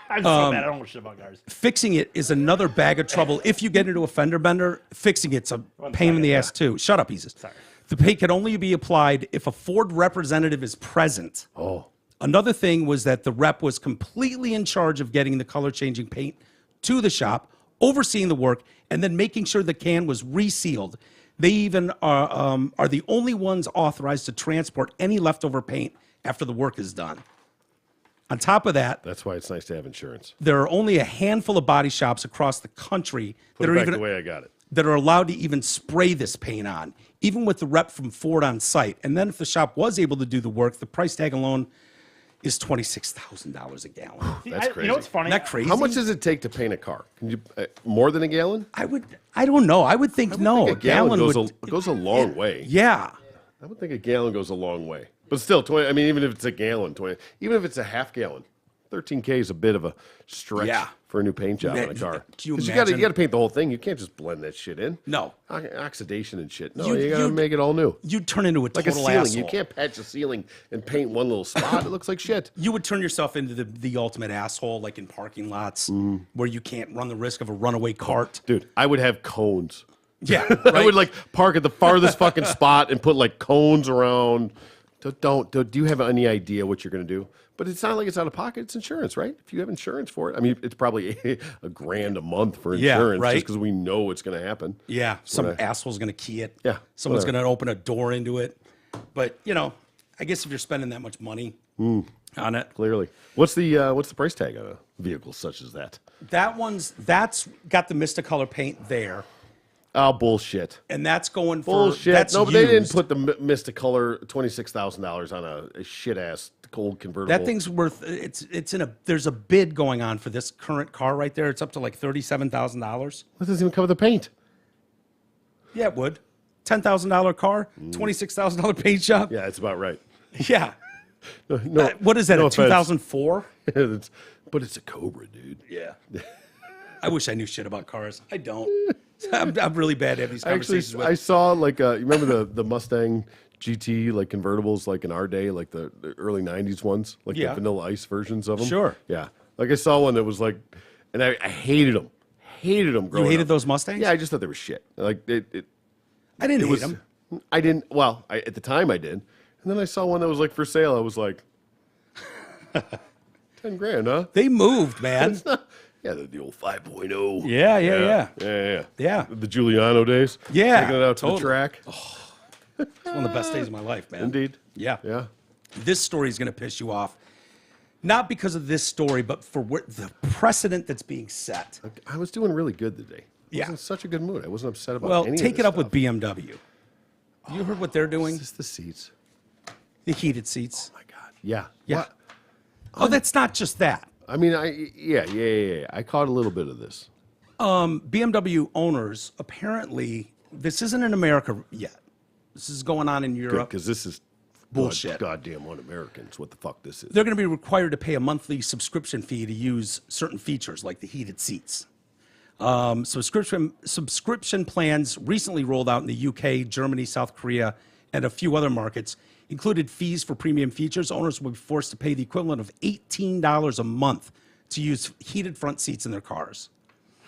I'm so bad. I don't know shit about cars. Fixing it is another bag of trouble. If you get into a fender bender, fixing it's a pain in the ass too. Shut up, Isis. Sorry. The paint can only be applied if a Ford representative is present. Oh. Another thing was that the rep was completely in charge of getting the color changing paint to the shop, overseeing the work, and then making sure the can was resealed. They even are the only ones authorized to transport any leftover paint after the work is done. On top of that, That's why it's nice to have insurance. there are only a handful of body shops across the country Put that it are back even the way I got it. that are allowed to even spray this paint on, even with the rep from Ford on site. And then if the shop was able to do the work, the price tag alone is $26,000 a gallon. That's crazy. You know what's funny? Isn't that crazy? How much does it take to paint a car? Can you more than a gallon? I don't know. I would think no. A gallon would, goes a long way. yeah. I would think a gallon goes a long way. But still, 20. I mean, even if it's a gallon, 20. Even if it's a half gallon, 13K is a bit of a stretch Yeah. for a new paint job Man, on a car. can you 'Cause imagine? you got to paint the whole thing. You can't just blend that shit in. No. Oxidation and shit. No, You- you got to you- make it all new. You'd turn into a Like a total ceiling. asshole. You can't patch a ceiling and paint one little spot. It looks like shit. You would turn yourself into the ultimate asshole, like in parking lots where you can't run the risk of a runaway cart. Dude, I would have cones. Yeah. I right? would like park at the farthest fucking spot and put like cones around. Do you have any idea what you're going to do? But it's not like it's out of pocket. It's insurance, right? If you have insurance for it, I mean, it's probably $1,000 a month for Yeah, insurance right. just because we know it's going to happen. Yeah, some Whatever. asshole's going to key it. Yeah, Someone's whatever. going to open a door into it. But, I guess if you're spending that much money on it, Clearly, what's the price tag on a vehicle such as that? that's got the Mistacolor paint there. Oh, bullshit. And that's going for Bullshit. that's No, but they didn't used. put the Mistacolor $26,000 on a shit ass cold convertible. That thing's worth there's a bid going on for this current car right there. It's up to like $37,000. That doesn't even cover the paint. Yeah, it would. $10,000 car, $26,000 paint job. Yeah, it's about right. Yeah. No, What is that? no a offense. 2004? But it's a Cobra, dude. Yeah. I wish I knew shit about cars. I don't. I'm really bad at these Actually, conversations with. I saw like you remember the Mustang GT like convertibles like in our day, like the early '90s ones, like Yeah. the Vanilla Ice versions of them. Sure. Yeah. Like I saw one that was like, and I hated them. Hated them. You hated those Mustangs? Yeah, I just thought they were shit. Like I didn't it hate was. them. I didn't. Well, at the time I did, and then I saw one that was like for sale. I was like, $10,000, huh? They moved, man. Yeah, the old 5.0. Yeah. Yeah. The Giuliano days. Yeah, Taking it out to totally. the track. It's one of the best days of my life, man. Indeed. Yeah. Yeah. This story is going to piss you off. Not because of this story, but for the precedent that's being set. I was doing really good today. I Yeah. was in such a good mood. I wasn't upset about Well, any take of it this up with stuff. BMW. You heard what they're doing? Just the seats. The heated seats. Oh my God. Yeah. Yeah. What? Oh, that's not just that. I mean, yeah. I caught a little bit of this. BMW owners, apparently, this isn't in America yet. This is going on in Europe. Because this is Bullshit. Goddamn un-Americans. What the fuck this is. They're going to be required to pay a monthly subscription fee to use certain features like the heated seats. Subscription plans recently rolled out in the UK, Germany, South Korea, and a few other markets included fees for premium features. Owners will be forced to pay the equivalent of $18 a month to use heated front seats in their cars.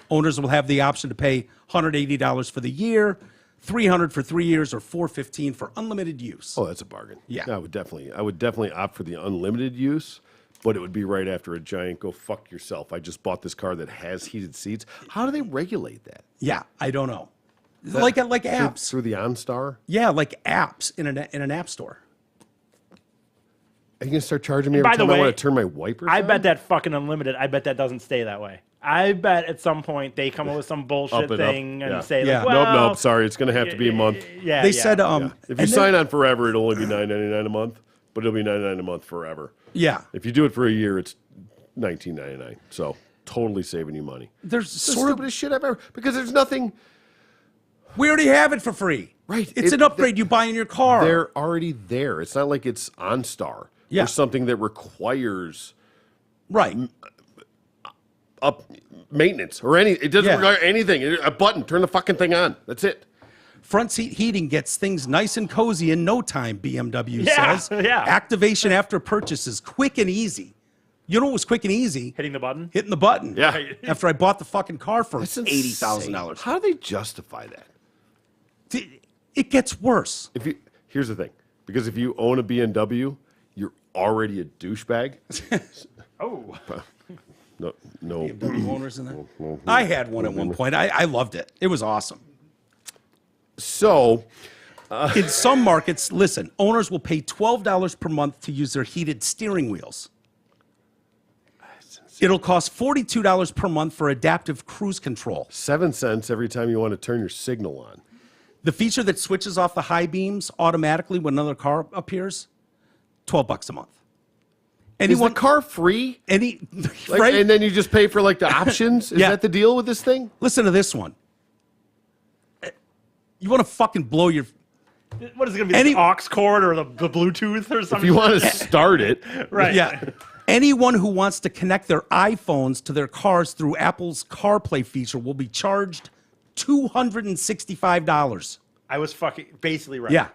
Owners will have the option to pay $180 for the year, $300 for 3 years, or $415 for unlimited use. Oh, that's a bargain. Yeah. I would definitely opt for the unlimited use, but it would be right after a giant go fuck yourself. I just bought this car that has heated seats. How do they regulate that? Yeah, I don't know. Like apps. Through the OnStar? Yeah, like apps in an app store. Are you gonna start charging me By every the time I way, want to turn my wipers I on? bet that fucking unlimited. I bet that doesn't stay that way. I bet at some point they come up with some bullshit Up and thing up. and Yeah. say, Yeah. like, well, Nope. Sorry, it's gonna have to be a month. Yeah, They yeah. said, If you and then- sign on forever, it'll only be $9.99 a month, but it'll be $9.99 a month forever. Yeah, If you do it for a year, it's $19.99. So totally saving you money. there's It's the sort of stupidest shit I've ever, because there's nothing. we already have it for free. Right. It's an upgrade you buy in your car. They're already there. It's not like it's OnStar. Yeah. Or something that requires Right. up maintenance or any. It doesn't Yeah. require anything. A button. Turn the fucking thing on. That's it. Front seat heating gets things nice and cozy in no time, BMW Yeah, says. yeah. Activation after purchase is quick and easy. You know what was quick and easy? Hitting the button. Hitting the button. Yeah. After I bought the fucking car for That's $80,000. insane. How do they justify that? It gets worse. Here's the thing, because if you own a BMW, you're already a douchebag. Oh, No. BMW owners in that. I had one at one point. I loved it. It was awesome. So In some markets, listen, owners will pay $12 per month to use their heated steering wheels. It'll cost $42 per month for adaptive cruise control. 7 cents every time you want to turn your signal on. The feature that switches off the high beams automatically when another car appears, $12 a month. Is the car free? Like, right? And then you just pay for like the options? Is Yeah. that the deal with this thing? Listen to this one. You want to fucking blow your... what is it going to be? The aux cord or the Bluetooth or something? If you want to start it, right? Yeah. Anyone who wants to connect their iPhones to their cars through Apple's CarPlay feature will be charged $265. I was fucking basically right. Yeah.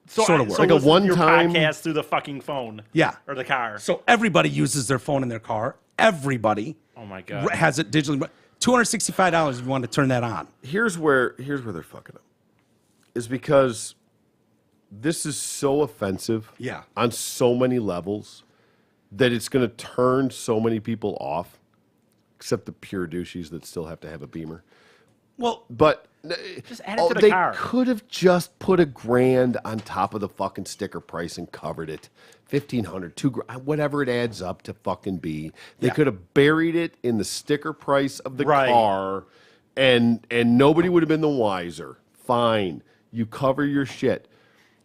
Sort of works. Like a listen to your one-time- podcast through the fucking phone. Yeah. Or the car. So everybody uses their phone in their car. Everybody Oh my god. has it digitally. $265 if you want to turn that on. here's where they're fucking up. Is because this is so offensive Yeah. on so many levels that it's going to turn so many people off, except the pure douches that still have to have a Beamer. Well, But Just add it to the they car. could have just put $1,000 on top of the fucking sticker price and covered it. $1,500, $2,000, whatever it adds up to fucking be. They Yeah. could have buried it in the sticker price of the Right. car, and nobody would have been the wiser. Fine, you cover your shit.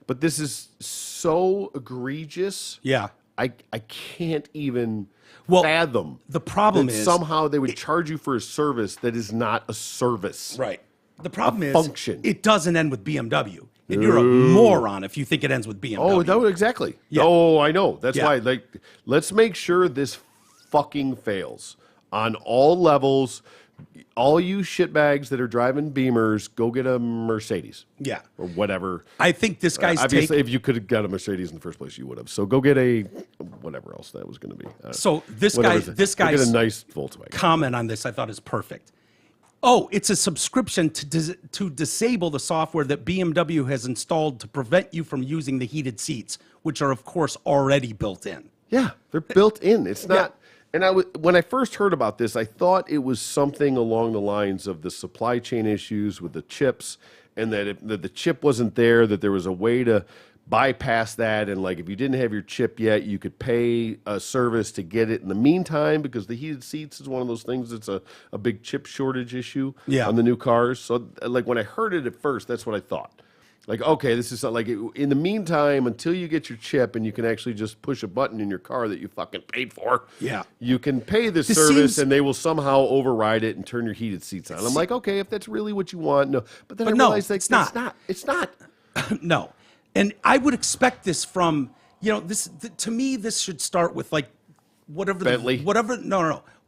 But this is so egregious. yeah. I can't even Well, fathom. the problem that is- somehow they would charge you for a service that is not a service. Right. The problem is function. it doesn't end with BMW. And you're a moron if you think it ends with BMW. Oh, no, exactly. Yeah. Oh, I know. That's Yeah. why. Like, let's make sure this fucking fails on all levels. All you shitbags that are driving Beamers, go get a Mercedes. Yeah. Or whatever. I think this guy's Obviously, take. if you could have got a Mercedes in the first place, you would have. So go get a whatever else that was going to be. So this Whatever guy, it is. this Go guy's get a nice Volkswagen. comment on this I thought is perfect. Oh, it's a subscription to disable the software that BMW has installed to prevent you from using the heated seats, which are of course already built in. Yeah, they're built in. It's not. And when I first heard about this, I thought it was something along the lines of the supply chain issues with the chips, and that if that the chip wasn't there, that there was a way to bypass that, and like if you didn't have your chip yet, you could pay a service to get it in the meantime, because the heated seats is one of those things that's a big chip shortage issue on the new cars. So like when I heard it at first, that's what I thought. Like, okay, this is like in the meantime, until you get your chip and you can actually just push a button in your car that you fucking paid for, you can pay this service and they will somehow override it and turn your heated seats on. I'm like, okay, if that's really what you want, no. But then I realized it's not. It's not. No. And I would expect this from, to me, this should start with like whatever Bentley.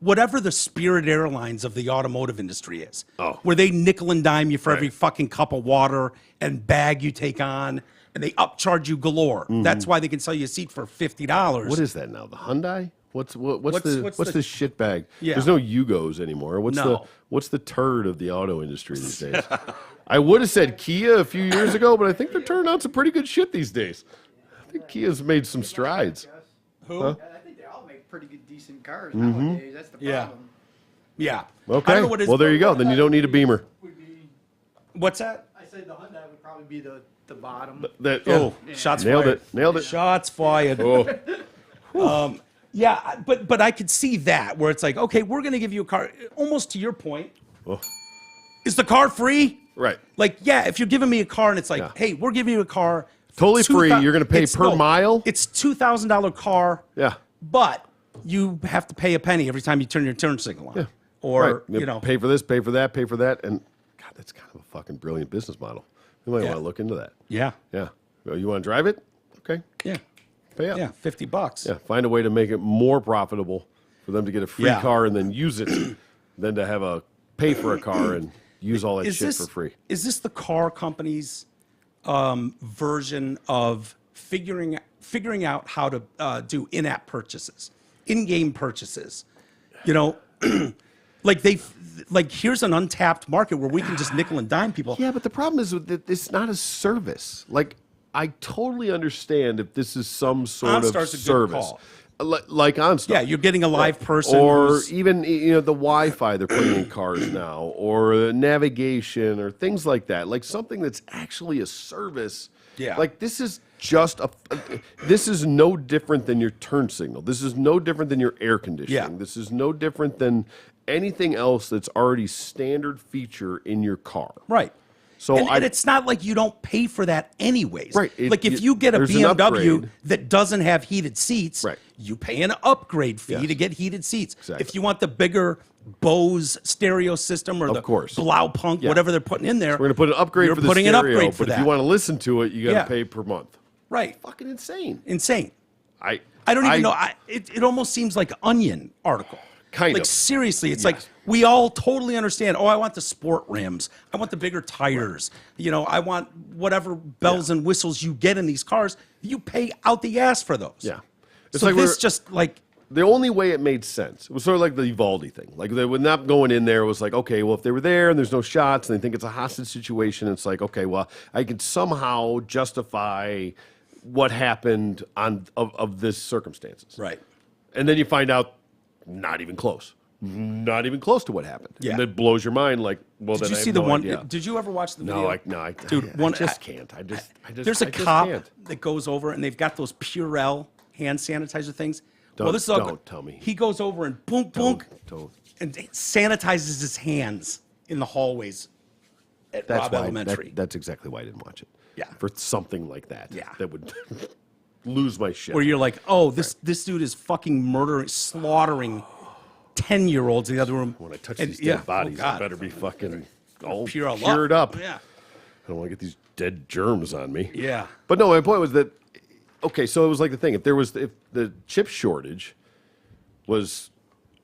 Whatever the Spirit Airlines of the automotive industry is. Oh. Where they nickel and dime you for every fucking cup of water and bag you take on, and they upcharge you galore. That's why they can sell you a seat for $50. What is that now? The Hyundai? What's the shit bag? Yeah. There's no Yugos anymore. No. What's the turd of the auto industry these days? I would have said Kia a few years ago, but I think they're turning out some pretty good shit these days. I think Kia's made some strides. Who? Huh? I think they all make pretty good, decent cars nowadays. That's the problem. Yeah. Okay. I don't know what it is, Well, there but you go. Then you don't need a Beamer. What's that? I said the Hyundai would probably be the bottom. Shots Nailed fired. it. Nailed it. Shots fired. Yeah, but I could see that where it's like, okay, we're going to give you a car. Almost to your point, is the car free? Right. Like, yeah, if you're giving me a car and it's like, hey, we're giving you a car. Totally free. You're going to pay per mile? It's $2,000 car. Yeah. But you have to pay a penny every time you turn your turn signal on. Yeah. Or, Right. Pay for this, pay for that, pay for that. And, God, that's kind of a fucking brilliant business model. You might want to look into that. Yeah. Yeah. Oh, you want to drive it? Okay. Yeah. Pay up. Yeah, $50. Yeah. Find a way to make it more profitable for them to get a free car and then use it than to have a pay for a car and use all that shit for free. Is this the car company's version of figuring out how to do in-app purchases, in-game purchases? Like here's an untapped market where we can just nickel and dime people. Yeah, but the problem is that it's not a service. Like, I totally understand if this is some sort of OnStar's a good service. call. Like OnStar. Yeah, you're getting a live person. Or even, the Wi-Fi they're putting in cars now, or navigation, or things like that. Like something that's actually a service. Yeah. Like this is just this is no different than your turn signal. This is no different than your air conditioning. Yeah. This is no different than anything else that's already standard feature in your car. Right. So and it's not like you don't pay for that anyways. Right. Like if you get a there's an BMW upgrade. that doesn't have heated seats, Right. you pay an upgrade fee Yes. to get heated seats. Exactly. If you want the bigger Bose stereo system or the course. Blaupunk, whatever they're putting in there, We're going to put an upgrade you're for the putting stereo, an upgrade for but if that. you want to listen to it, you got to Yeah. pay per month. Right. Fucking insane. Insane. I don't even know. It almost seems like an Onion article. Kind like of. seriously, it's like we all totally understand. Oh, I want the sport rims. I want the bigger tires. I want whatever bells and whistles you get in these cars. You pay out the ass for those. Yeah. It's So like this just like the only way it made sense, it was sort of like the Uvalde thing. Like they were not going in there. It was like, okay, well, if they were there and there's no shots and they think it's a hostage situation, it's like, okay, well, I can somehow justify what happened of this circumstances. right. And then you find out not even close. Not even close to what happened. Yeah. And it blows your mind like, well, Did then you I have see the no one? idea. Did you ever watch the video? Dude, I just can't. I just There's a I just cop can't. that goes over and they've got those Purell hand sanitizer things. Don't tell me. He goes over and boom, boom, Don't. and sanitizes his hands in the hallways at Robb Elementary. That's exactly why I didn't watch it. Yeah. For something like that. Yeah. That would lose my shit. Where you're like, oh, this dude is fucking murdering, slaughtering 10-year-olds in the other room. When I touch And- these dead bodies, God. I better be fucking all Pure cured up. Yeah. I don't want to get these dead germs on me. Yeah. But no, my point was that, okay, so it was like the thing. If the chip shortage was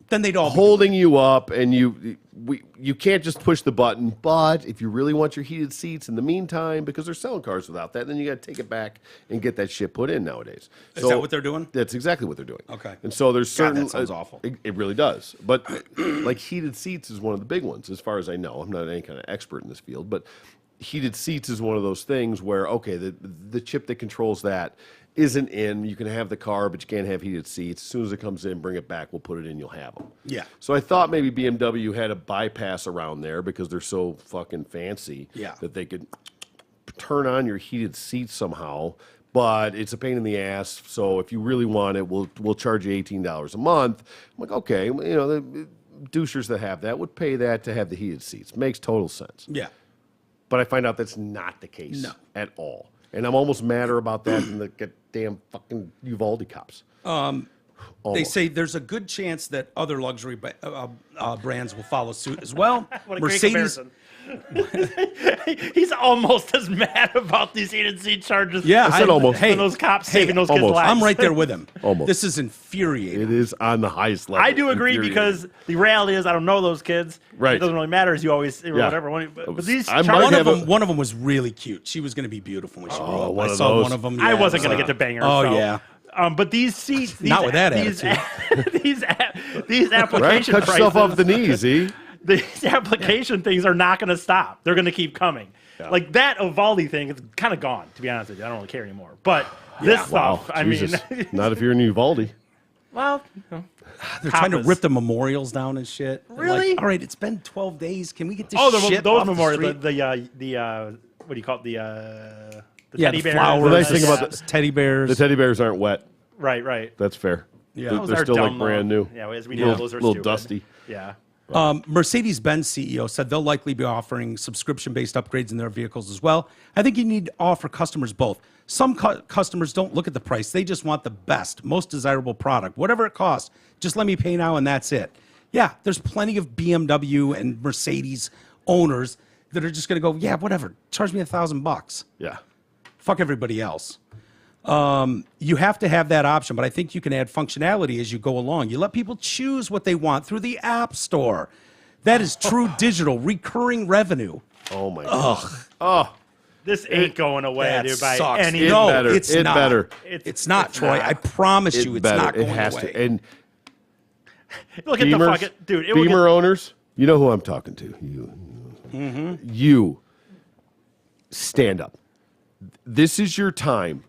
Then they'd all be holding you up and you can't just push the button, but if you really want your heated seats in the meantime, because they're selling cars without that, then you got to take it back and get that shit put in nowadays. Is that what they're doing? That's exactly what they're doing. Okay. And so there's God, certain that sounds awful. It really does. But like heated seats is one of the big ones as far as I know. I'm not any kind of expert in this field, but heated seats is one of those things where, okay, the chip that controls that isn't in. You can have the car, but you can't have heated seats. As soon as it comes in, bring it back. We'll put it in. You'll have them. Yeah. So I thought maybe BMW had a bypass around there because they're so fucking fancy Yeah. that they could turn on your heated seats somehow, but it's a pain in the ass. So if you really want it, we'll charge you $18 a month. I'm like, okay, the douchers that have that would pay that to have the heated seats. Makes total sense. Yeah. But I find out that's not the case at all. And I'm almost madder about that than the goddamn fucking Uvalde cops. They say there's a good chance that other luxury brands will follow suit as well. What a great comparison. He's almost as mad about these heated seat charges. Yeah, I said almost. Than those cops saving those kids' almost. lives. I'm right there with him. Almost. This is infuriating. It is on the highest level. I do agree because the reality is I don't know those kids. Right. It doesn't really matter as you always or whatever. But these I might charges, have One of them was really cute. She was going to be beautiful when she grew up. one I of saw those. one of them. I yeah, wasn't it going to was get to bang her. Oh, so. yeah. But these seats, Not with that these Right, application cut yourself prices, off the knees, these application things are not going to stop. They're going to keep coming. Yeah. Like that Uvalde thing, it's kind of gone. To be honest with you, I don't really care anymore. But this stuff, I Jesus. mean, Not if you're in Uvalde. well, They're trying to Tapas. rip the memorials down and shit. They're Really? Like, all right, it's been 12 days. Can we get this oh, shit those off memorials, the street? the what do you call it? The Yeah, teddy the bears. flowers. The nice thing about teddy bears. The teddy bears aren't wet. Right. That's fair. Yeah. They're, Those they're are still dumb, like brand though. new. Yeah, as we know, those are little stupid. dusty. Yeah. Mercedes-Benz CEO said they'll likely be offering subscription-based upgrades in their vehicles as well. I think you need to offer customers both. Some customers don't look at the price. They just want the best, most desirable product. Whatever it costs, just let me pay now and that's it. Yeah, there's plenty of BMW and Mercedes owners that are just going to go, yeah, whatever, charge me $1,000. Yeah. Fuck everybody else. You have to have that option, but I think you can add functionality as you go along. You let people choose what they want through the App Store. That is true digital, recurring revenue. Oh, my God. Oh, This ain't going away, That dude, by sucks. any No, better. it's It not. better. It's not, it's Troy. not. I promise you, it's better. not going It has away. to. And Look at the Beamers, fucking dude. It will Beamer get, owners, you know who I'm talking to. You stand up. This is your time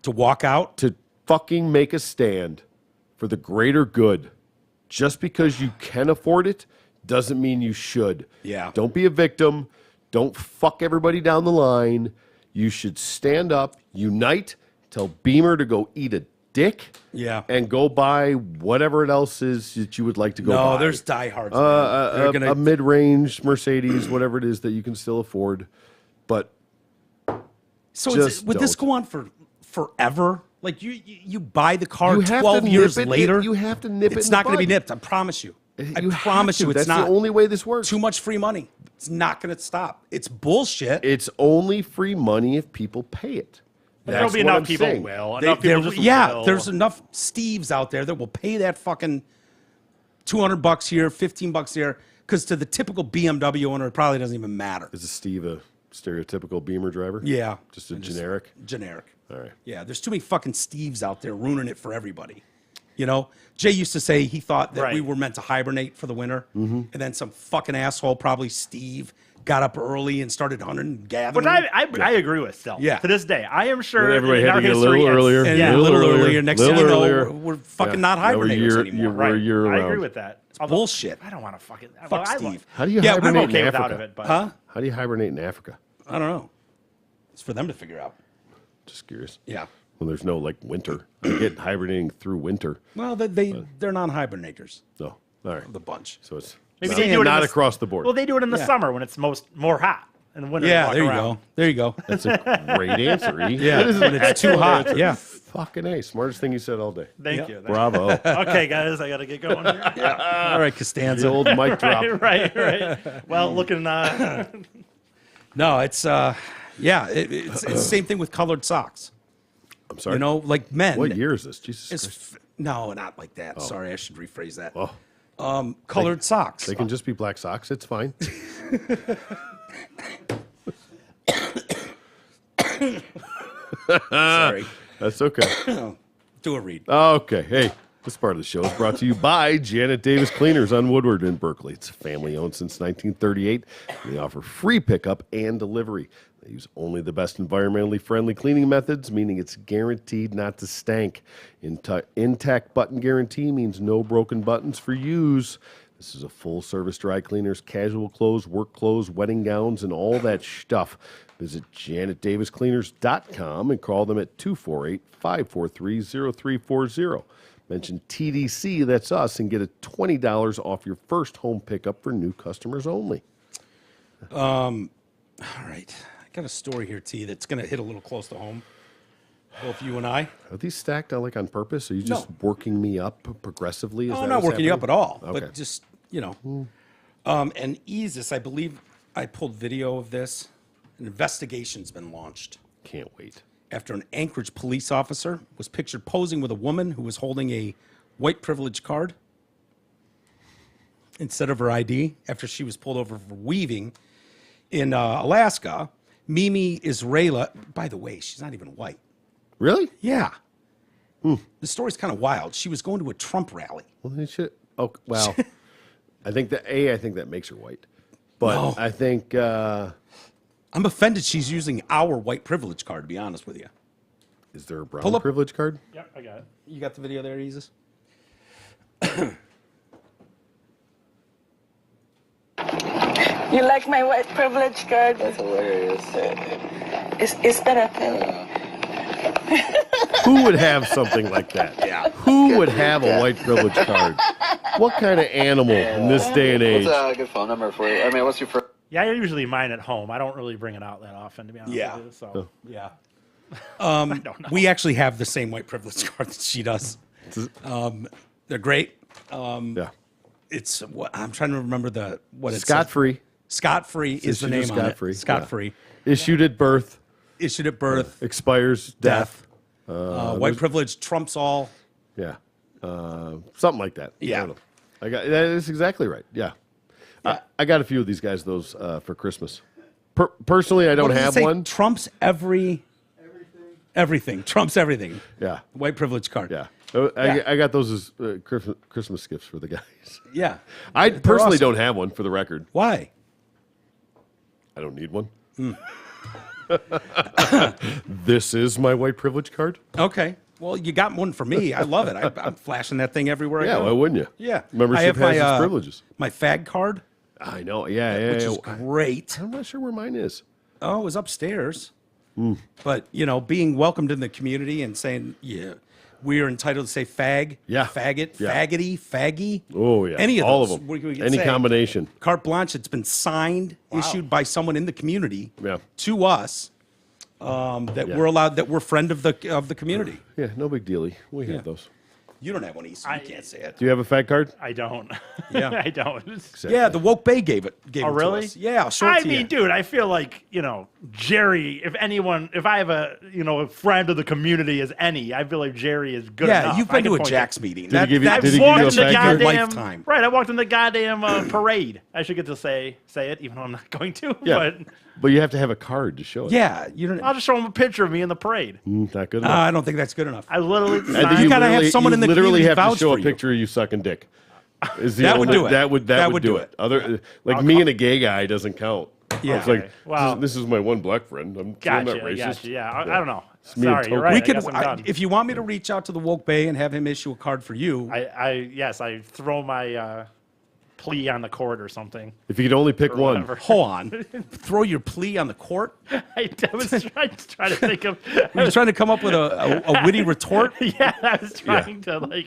To walk out, to fucking make a stand for the greater good. Just because you can afford it doesn't mean you should. Yeah. Don't be a victim. Don't fuck everybody down the line. You should stand up, unite, tell Beamer to go eat a dick. Yeah. And go buy whatever it else is that you would like to go buy. no, there's diehards. man. They're gonna, A mid-range Mercedes, whatever it is that you can still afford. But so just would this don't. go on for forever? Like you buy the car You have to 12 nip years it. later. You have to nip it It's in the not going to be bud. nipped. I promise you. I You have promise to. you, it's That's not. the only way this works. Too much free money. It's not going to stop. It's bullshit. It's only free money if people pay it. there'll That's be what enough I'm people saying. will. They- Enough people there- just yeah, will. there's enough Steves out there that will pay that fucking $200 here, $15 here, because to the typical BMW owner, it probably doesn't even matter. Is Steve a stereotypical Beamer driver? Yeah, Just a generic? Generic. All right. Yeah, there's too many fucking Steves out there ruining it for everybody. You know, Jay used to say he thought that we Right. were meant to hibernate for the winter, Mm-hmm. and then some fucking asshole, probably Steve, got up early and started hunting and gathering. Which I agree with still. Yeah. To this day, I am sure When everybody in had our to get a history, little it's- earlier. and Yeah. a little earlier. Next thing you know, earlier. we're fucking Yeah. not Now we're hibernators year- anymore. We're Right. year I agree round. with that. Bullshit. I don't want to fucking Fuck well, Steve. How do you Yeah, hibernate I'm okay in without Africa? of it, but Huh? How do you hibernate in Africa? I don't know. It's for them to figure out. Just curious. Yeah. Well, there's no like winter. You get hibernating through winter. Well, they're non-hibernators. No. All right. The bunch. So it's maybe not, they do it in not the- across the board. well, they do it in the Yeah. summer when it's more hot, and the winter. Yeah, walk there you around. go. There you go. That's a great answer, E. Yeah, That is when it's too hot. Yeah. fucking A. Smartest thing you said all day. Thank you. Bravo. Okay, guys, I got to get going here. All right, The Costanza. old mic drop. right. Well, looking. No, it's it's the same thing with colored socks. I'm sorry. You know, like men. What year is this? Jesus It's Christ. no, not like that. Sorry, I should rephrase that. Oh, Colored socks. they can just be black socks. It's fine. Sorry. That's okay. Do a read. Okay. Hey, this part of the show is brought to you by Janet Davis Cleaners on Woodward in Berkeley. It's family owned since 1938. They offer free pickup and delivery. They use only the best environmentally friendly cleaning methods, meaning it's guaranteed not to stank. Intact button guarantee means no broken buttons for use. This is a full-service dry cleaners, casual clothes, work clothes, wedding gowns, and all that stuff. Visit JanetDavisCleaners.com and call them at 248-543-0340. Mention TDC, that's us, and get a $20 off your first home pickup for new customers only. All right. I got a story here, T, that's going to hit a little close to home. Both you and I. Are these stacked like on purpose? Are you just working me up progressively? No, I'm not working you up at all. Okay. But just, and Easis, I believe I pulled video of this. An investigation's been launched Can't wait. after an Anchorage police officer was pictured posing with a woman who was holding a white privilege card instead of her ID after she was pulled over for weaving in Alaska. Mimi Israela, by the way, she's not even white. Really? Yeah. The story's kind of wild. She was going to a Trump rally. Well, they should. Oh, well. I think that makes her white. But No. I think I'm offended she's using our white privilege card, to be honest with you. is there a brown Pull up- privilege card? Yep, I got it. You got the video there, Isis? You like my white privilege card? That's hilarious. It's been a thing. Who would have something like that? Yeah. Who would have a white privilege card? What kind of animal in this day and age? What's a good phone number for you? I mean, what's your first? Yeah, I usually mine at home. I don't really bring it out that often, to be honest Yeah. with you. So Yeah. I don't know. We actually have the same white privilege card that she does. They're great. Yeah. It's what I'm trying to remember what it's Scot-free. Scot-free is the name on it. Scot-free. Scot-free. Yeah. Issued at birth. Issued at birth. Expires death. White privilege trumps all. Yeah. Something like that. Yeah. I don't know. That is exactly right. Yeah. I got a few of these guys, those for Christmas. Personally, I don't What does it have say? one. Trumps everything. Trumps everything. Yeah. White privilege card. Yeah. Yeah. I got those as Christmas gifts for the guys. Yeah. I They're personally awesome. don't have one, for the record. Why? I don't need one. This is my white privilege card. Okay. Well, you got one for me. I love it. I'm flashing that thing everywhere Yeah, I go. why wouldn't you? Yeah. Membership I have has its privileges. My fag card, I know. Yeah. which is great. I'm not sure where mine is. Oh, it was upstairs. Hmm. But, being welcomed in the community and saying, we are entitled to say fag, Yeah. faggot, Yeah. faggity, faggy. Oh, yeah. Any of all those. of them. we can Any say. combination. Carte blanche. It's been signed, issued by someone in the community Yeah. to us that we're allowed, that we're friend of the community. Yeah, no big dealy. We have Yeah. those. You don't have one, East. You can't say it. Do you have a fag card? I don't. Yeah. I don't. Yeah, the Woke Bay gave it. Oh, really? To us. Yeah, I'll show it I to mean, you. dude, I feel like, Jerry, if I have a friend of the community as any, I feel like Jerry is good enough. Yeah, you've I been can to a point Jack's meeting. Did he give you- That's did he give you a walked in the fag card? goddamn lifetime. right. I walked in the goddamn parade. I should get to say it, even though I'm not going to. Yeah. But you have to have a card to show it. Yeah, you don't. I'll just show him a picture of me in the parade. Not good enough. I don't think that's good enough. I literally. I think signed- you gotta have literally- someone in the literally community have to vouch show a for you. picture of you sucking dick. Is the That would only- do it. That would That would do do it. it. Other like I'll me call- and a gay guy doesn't count. Yeah. It's like Okay. Wow. this is my one black friend. I'm not Gotcha. racist. Gotcha. Yeah. I don't know. me and Sorry, you're Toke. right. We I could, guess I'm done. if you want me to reach out to the Woke Bay and have him issue a card for you. I throw my plea on the court or something. If you could only pick Or one, whatever. Hold on, throw your plea on the court. I was trying to think of. Were you trying to come up with a witty retort? Yeah, I was trying to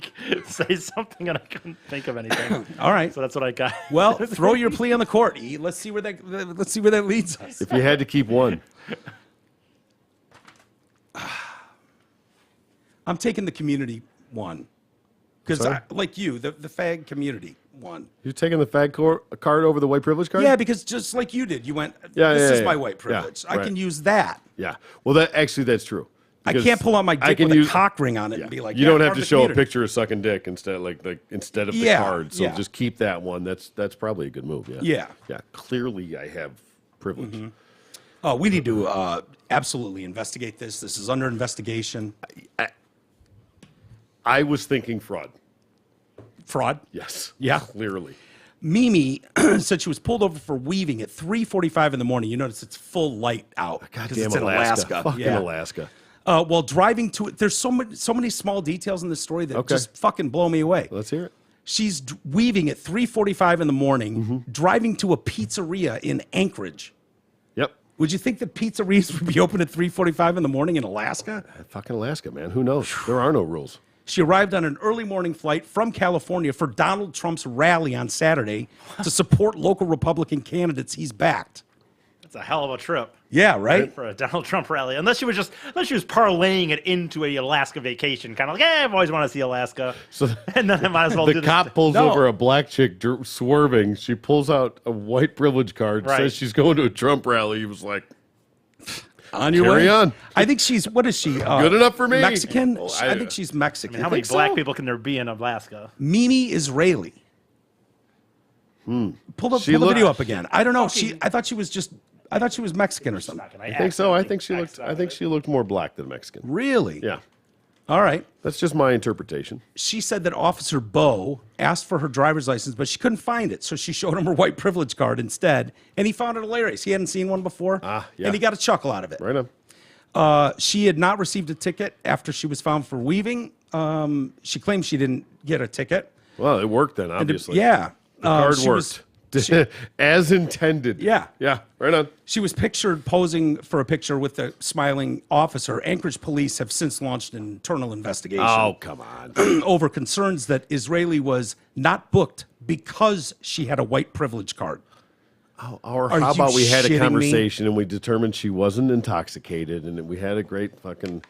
say something and I couldn't think of anything. All right. So that's what I got. Well, throw your plea on the court. E. Let's see where that leads us. if you had to keep one, I'm taking the community one because, Sorry? like you, the fag community one. you're taking the fag card over the white privilege card. Yeah, because just like you did, you went. Yeah, This yeah, is yeah. my white Yeah, privilege. I right. can use that. Yeah. Well, that's true. I Because can't pull out my I dick can with use- a cock ring on it Yeah. and be like, you yeah, don't have part to of the show a community. picture of sucking dick instead of the Yeah, card. So yeah. just keep that one. That's probably a good move. Yeah. Yeah. Yeah. Clearly, I have privilege. Oh, we need to absolutely investigate this. This is under investigation. I was thinking fraud. Fraud. Yes. Yeah. Clearly. Mimi said she was pulled over for weaving at 3:45 in the morning. You notice it's full light out because Goddamn it's in Alaska. Fucking Yeah. Alaska. While driving to it, there's so many small details in this story that Okay. just fucking blow me away. Let's hear it. She's weaving at 3:45 in the morning, driving to a pizzeria in Anchorage. Yep. Would you think that pizzerias would be open at 3:45 in the morning in Alaska? Fucking Alaska, man. Who knows? There are no rules. She arrived on an early morning flight from California for Donald Trump's rally on Saturday to support local Republican candidates he's backed. It's a hell of a trip. Yeah, right? For a Donald Trump rally. Unless she was parlaying it into a Alaska vacation. Kind of like, I've always wanted to see Alaska. So and then I might as well do the this. cop pulls No. over a black chick swerving. She pulls out a white privilege card, Right. says she's going to a Trump rally. He was like, On your Carry way? on. I think she's, what is she? Good enough for me. Mexican? Oh, I think she's Mexican. How many think black so? people can there be in Alaska? Mimi Israeli. Pull the She video looked- up again. I don't know. I thought she was Mexican or something. I think so. I think she looked more black than Mexican. Really? Yeah. All right. That's just my interpretation. She said that Officer Bo asked for her driver's license, but she couldn't find it. So she showed him her white privilege card instead. And he found it hilarious. He hadn't seen one before. Yeah. And he got a chuckle out of it. Right on. She had not received a ticket after she was found for weaving. She claimed she didn't get a ticket. Well, it worked then, obviously. Yeah. The card she was- worked. As intended. Yeah. Yeah. Right on. She was pictured posing for a picture with the smiling officer. Anchorage police have since launched an internal investigation Oh, come on. over concerns that Israeli was not booked because she had a white privilege card. Or Are how you about we had shitting me? a conversation and we determined she wasn't intoxicated and we had a great fucking,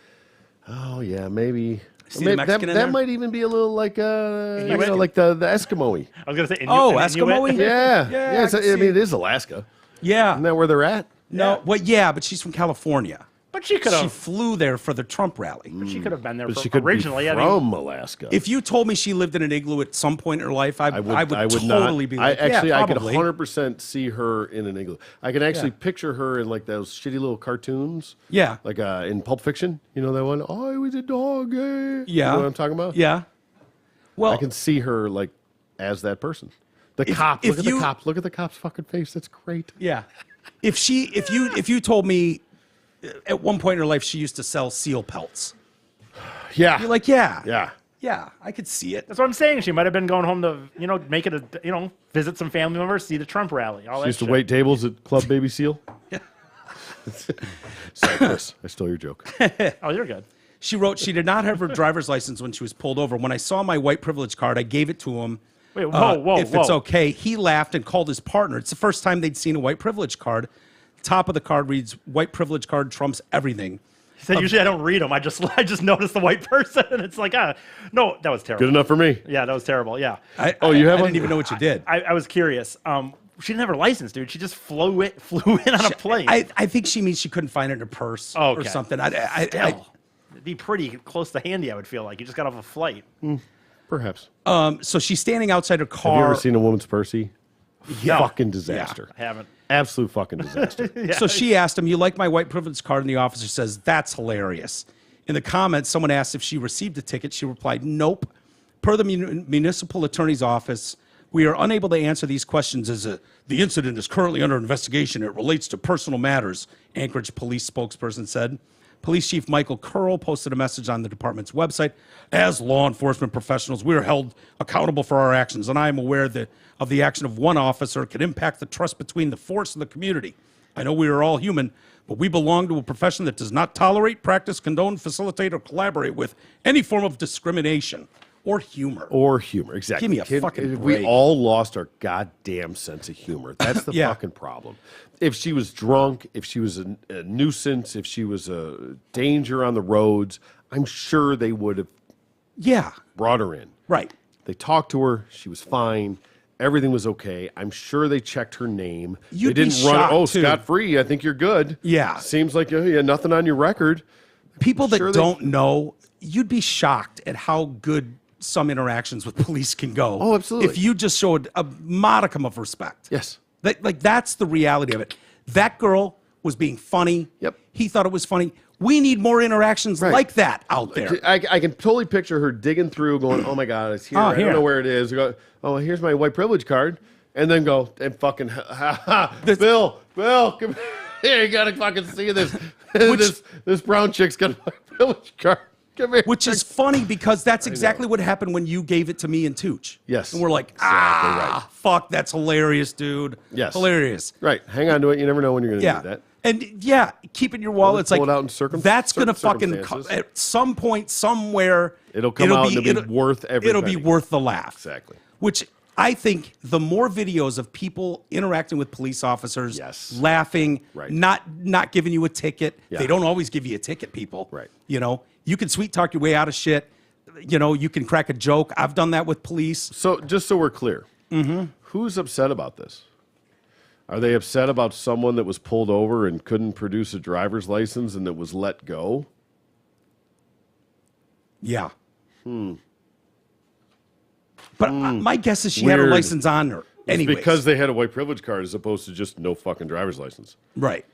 oh, yeah, maybe. See the Mexican in that there? might even be a little like Inuit? like the Eskimo-y. I was going to say Oh, Inuit. Eskimo-y? Yeah. Yeah, It's, I I can mean, see it is Alaska. Yeah. Isn't that where they're at? No, well, yeah, but she's from California. But she could She have. flew there for the Trump rally. She could have been there But for, she could originally. be I mean, from Alaska. If you told me she lived in an igloo at some point in her life, I would totally not. be like, I yeah, could probably. 100% see her in an igloo. I can actually picture her in like those shitty little cartoons. Yeah. Like in Pulp Fiction, you know that one? I was a dog. Yeah. You know what I'm talking about? Yeah. Well, I can see her like as that person. The cop. if Look at you- the cop. Look at the cop's fucking face. That's great. yeah. If you told me at one point in her life she used to sell seal pelts, Yeah. you're like, yeah. I could see it. that's what I'm saying. She might have been going home to, make it visit some family members, see the Trump rally. All She that used to shit. wait tables at Club Baby Seal. Sorry, Chris. I stole your joke. Oh, you're good. She wrote she did not have her driver's license when she was pulled over. When I saw my white privilege card, I gave it to him. Wait, whoa, If it's whoa. okay. He laughed and called his partner. It's the first time they'd seen a white privilege card. Top of the card reads, "White privilege card trumps everything." He said, usually I don't read them. I just noticed the white person, and it's like, no, that was terrible. Good enough for me. Yeah, that was terrible. Yeah. You have I one? didn't even know what you did. I was curious. She didn't have her license, dude. She just flew in on a plane. I think she means she couldn't find it in her purse or Okay. something. Still, it'd be pretty close to handy, I would feel like. You just got off a flight. Perhaps. So she's standing outside her car. Have you ever seen a woman's Percy? Yeah. Fucking disaster. I haven't. Absolute fucking disaster. So she asked him, "You like my white privilege card?" And the officer says, "That's hilarious." In the comments, someone asked if she received a ticket. She replied, "Nope." Per the municipal attorney's office, we are unable to answer these questions as the incident is currently under investigation. It relates to personal matters, Anchorage police spokesperson said. Police Chief Michael Curl posted a message on the department's website. As law enforcement professionals, we are held accountable for our actions, and I am aware that of the action of one officer can impact the trust between the force and the community. I know we are all human, but we belong to a profession that does not tolerate, practice, condone, facilitate, or collaborate with any form of discrimination or humor. Or humor, exactly. Give me a fucking We break. all lost our goddamn sense of humor. That's the Yeah. fucking problem. If she was drunk, if she was a nuisance, if she was a danger on the roads, I'm sure they would have Yeah, brought her in. right. They talked to her. She was fine. Everything was okay. I'm sure they checked her name. You'd they be didn't run. shocked, Oh, too. scot free. I think you're good. Yeah. Seems like you had nothing on your record. People that Sure they- don't know, you'd be shocked at how good some interactions with police can go. Oh, absolutely. If you just showed a modicum of respect. Yes. That's the reality of it. That girl was being funny. Yep. He thought it was funny. We need more interactions Right. like that out there. I can totally picture her digging through, going, "Oh my God, it's here. Oh, I here. don't know where it is." Go, "Oh, here's my white privilege card," and then go and fucking, Bill, come here. You gotta fucking see this. This brown chick's got a white privilege card. Come here. Which is funny because that's exactly what happened when you gave it to me and Tooch. Yes. And we're like, Exactly fuck, that's hilarious, dude. Yes. Hilarious. Right. Hang on to it. You never know when you're going to Yeah. need that. And yeah, keep it in your wallet. It's pull like, it out in that's going to certain fucking, circumstances. at some point, somewhere, It'll come out and it'll be worth every It'll be penny. worth the laugh. Exactly. Which I think the more videos of people interacting with police officers, Yes. laughing, Right. not giving you a ticket. Yeah. They don't always give you a ticket, people. Right. You know, you can sweet talk your way out of shit. You know, you can crack a joke. I've done that with police. So just so we're clear, who's upset about this? Are they upset about someone that was pulled over and couldn't produce a driver's license and that was let go? Yeah. But my guess is she had a Weird. license on her. It's Anyways. because they had a white privilege card as opposed to just no fucking driver's license. Right.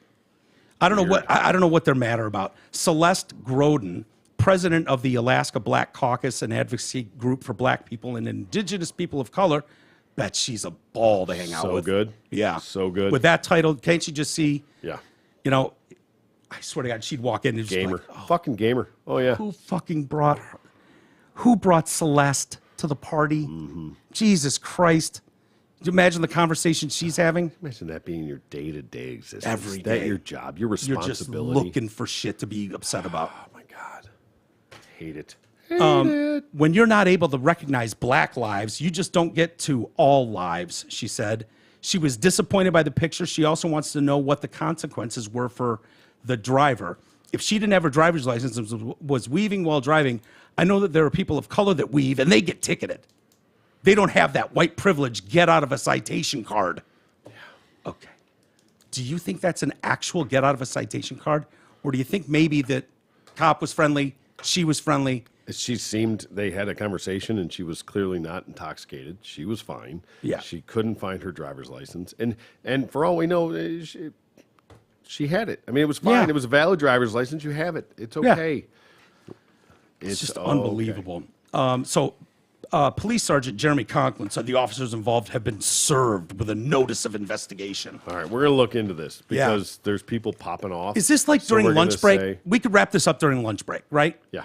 I don't know what I don't know what they're mad about. Celeste Grodin, president of the Alaska Black Caucus, an advocacy group for black people and indigenous people of color, bet she's a ball to hang out So with. good. Yeah. So good. With that title, can't you just see, Yeah. you know, I swear to God, she'd walk in and just be Gamer. like, oh, Fucking gamer. Oh, yeah. who fucking brought her? Who brought Celeste to the party? Mm-hmm. Jesus Christ. Do you imagine the conversation she's having? Imagine that being your day-to-day existence. Every Is that day. your job, your You're just responsibility? looking for shit to be upset about. Oh, my God. Hate it. When you're not able to recognize black lives, you just don't get to all lives, she said. She was disappointed by the picture. She also wants to know what the consequences were for the driver. If she didn't have her driver's license and was weaving while driving, I know that there are people of color that weave and they get ticketed. They don't have that white privilege, get out of a citation card. Okay. Do you think that's an actual get out of a citation card? Or do you think maybe that cop was friendly, she was friendly? She seemed, they had a conversation and she was clearly not intoxicated. She was fine. Yeah. She couldn't find her driver's license. And for all we know, she had it. I mean, it was fine. Yeah. It was a valid driver's license. You have it. It's Yeah. okay. It's just okay. unbelievable. Police Sergeant Jeremy Conklin said the officers involved have been served with a notice of investigation. All right, we're going to look into this Yeah. because there's people popping off. Is this like So during we're lunch gonna break? say- We could wrap this up during lunch break, right? Yeah.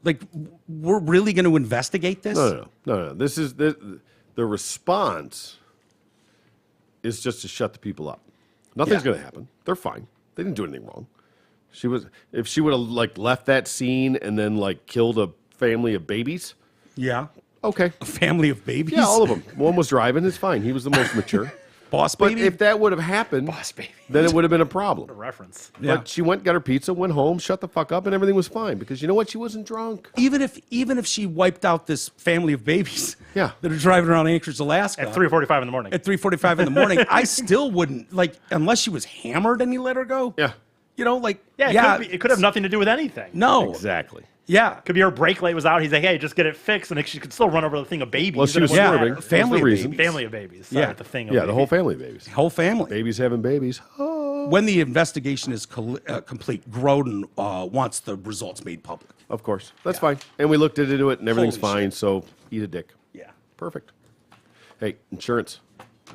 Like, we're really going to investigate this? No. This is the response is just to shut the people up. Nothing's Yeah. going to happen. They're fine. They didn't do anything wrong. If she would have like left that scene and then like killed a family of babies, Yeah. okay. A family of babies? Yeah, all of them. One was driving. It's fine. He was the most mature. Boss But baby? if that would have happened, Boss baby. then it would have been a problem. Reference. Yeah. But she went, got her pizza, went home, shut the fuck up, and everything was fine because you know what? She wasn't drunk. even if she wiped out this family of babies Yeah. that are driving around Anchorage, Alaska At 3:45 in the morning. at 3:45 in the morning, I still wouldn't, like, unless she was hammered and he let her go. Yeah. You know, like, Yeah, it could have nothing to do with anything. No. Exactly. Yeah. Could be her brake light was out. He's like, hey, just get it fixed. And she could still run over the thing of babies. Well, she and was it wouldn't swerving. matter. That's Family the of reason. babies. Family of babies. Sorry, Yeah. the thing of Yeah, babies. the whole family of babies. Whole family. Babies having babies. When the investigation is complete, Grodin wants the results made public. Of course. That's fine. And we looked into it and everything's Holy fine, shit. so eat a dick. Yeah. Perfect. Hey, insurance.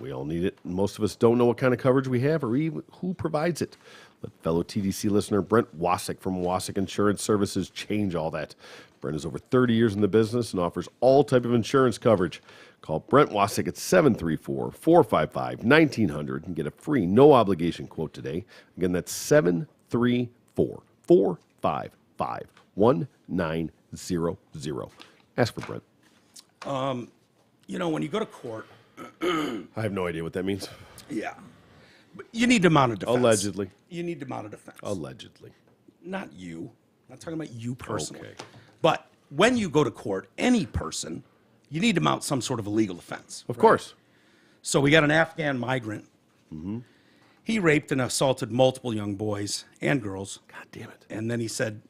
We all need it. Most of us don't know what kind of coverage we have or even who provides it. Let fellow TDC listener Brent Wasik from Wasik Insurance Services change all that. Brent has over 30 years in the business and offers all type of insurance coverage. Call Brent Wasik at 734-455-1900 and get a free no-obligation quote today. Again, that's 734-455-1900. Ask for Brent. You know, when you go to court, I have no idea what that means. yeah, but you need to mount a defense. Allegedly. You need to mount a defense. Allegedly. Not you. I'm not talking about you personally. Okay. But when you go to court, any person, you need to mount some sort of a legal defense. Of course. So we got an Afghan migrant. Mm-hmm. He raped and assaulted multiple young boys and girls. God damn it. And then he said,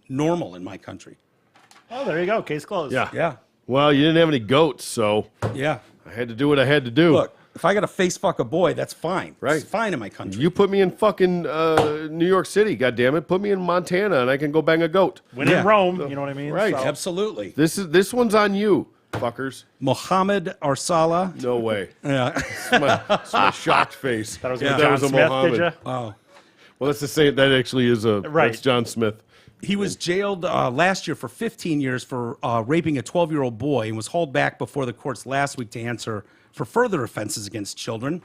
normal in my country. Oh, there you go. Case closed. Yeah. Yeah. Well, you didn't have any goats, so Yeah. I had to do what I had to do. Look, if I got to face fuck a boy, that's fine. Right. It's fine in my country. You put me in fucking New York City, goddammit. Put me in Montana and I can go bang a goat. When Yeah. in Rome, you know what I mean? Right. So- Absolutely. This one's on you, fuckers. Mohammed Arsala. No way. Yeah. It's my shocked face. That was Yeah. John was a Smith, Mohammed. did you? Oh. Well, that's the same. That actually is Right. That's John Smith. He was jailed last year for 15 years for raping a 12-year-old boy and was hauled back before the courts last week to answer for further offenses against children.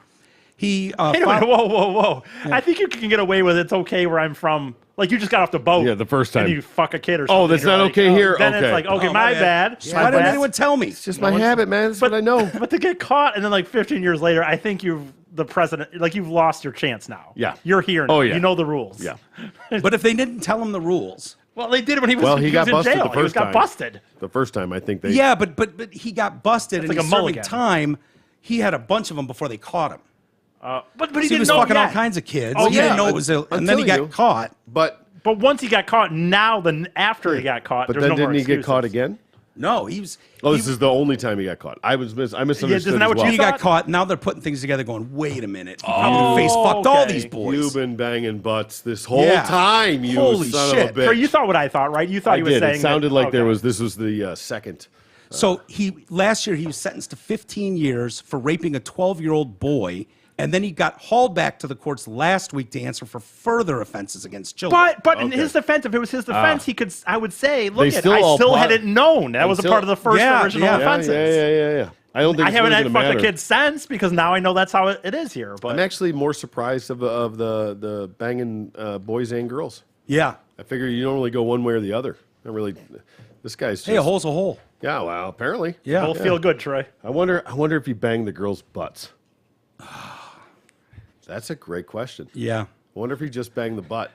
He Wait a minute, whoa. Yeah. I think you can get away with it's okay where I'm from. Like, you just got off the boat. Yeah, the first time. And you fuck a kid or something. Oh, that's not okay here? Then okay. it's like, okay, my bad. Yeah. Why didn't anyone tell me? It's just my habit, man. That's what I know. But to get caught and then like 15 years later, I think you've lost your chance now. Yeah. You're here now. Oh, yeah. You know the rules. Yeah. But if they didn't tell him the rules. Well, they did when he was, well, he got in busted jail. the first time. He got busted. The first time, I think they... Yeah, but he got busted and like he's a serving mulligan. time. He had a bunch of them before they caught him. But he he didn't was know fucking yet. all kinds of kids. Oh, He yeah. didn't know it was and then he got caught. But once he got caught, after he got caught, But there's then no more didn't he get excuses. caught again? No, he was. Oh, this is the only time he got caught. I misunderstood isn't that as what well. you He thought? got caught. Now they're putting things together going, wait a minute. He probably face fucked all okay. these boys. You've been banging butts this whole Yeah. time, you Holy son shit. of a bitch. So you thought what I thought, right? You thought I he was did. saying It sounded like okay. this was the second. So last year he was sentenced to 15 years for raping a 12-year-old boy, and then he got hauled back to the courts last week to answer for further offenses against children. But in his defense, if it was his defense, I would say, look, They still all plot- hadn't known. That was a part of the first original offenses. Yeah. I don't think I it's haven't really had gonna fucked a matter. kid since because now I know that's how it is here. But I'm actually more surprised of the banging boys and girls. Yeah. I figure you normally go one way or the other. Not really. This guy's just, Hey, a hole's a hole. Yeah, well, apparently. Yeah. both feel good, Troy. I wonder if he banged the girls' butts. That's a great question. Yeah. I wonder if he just banged the butt.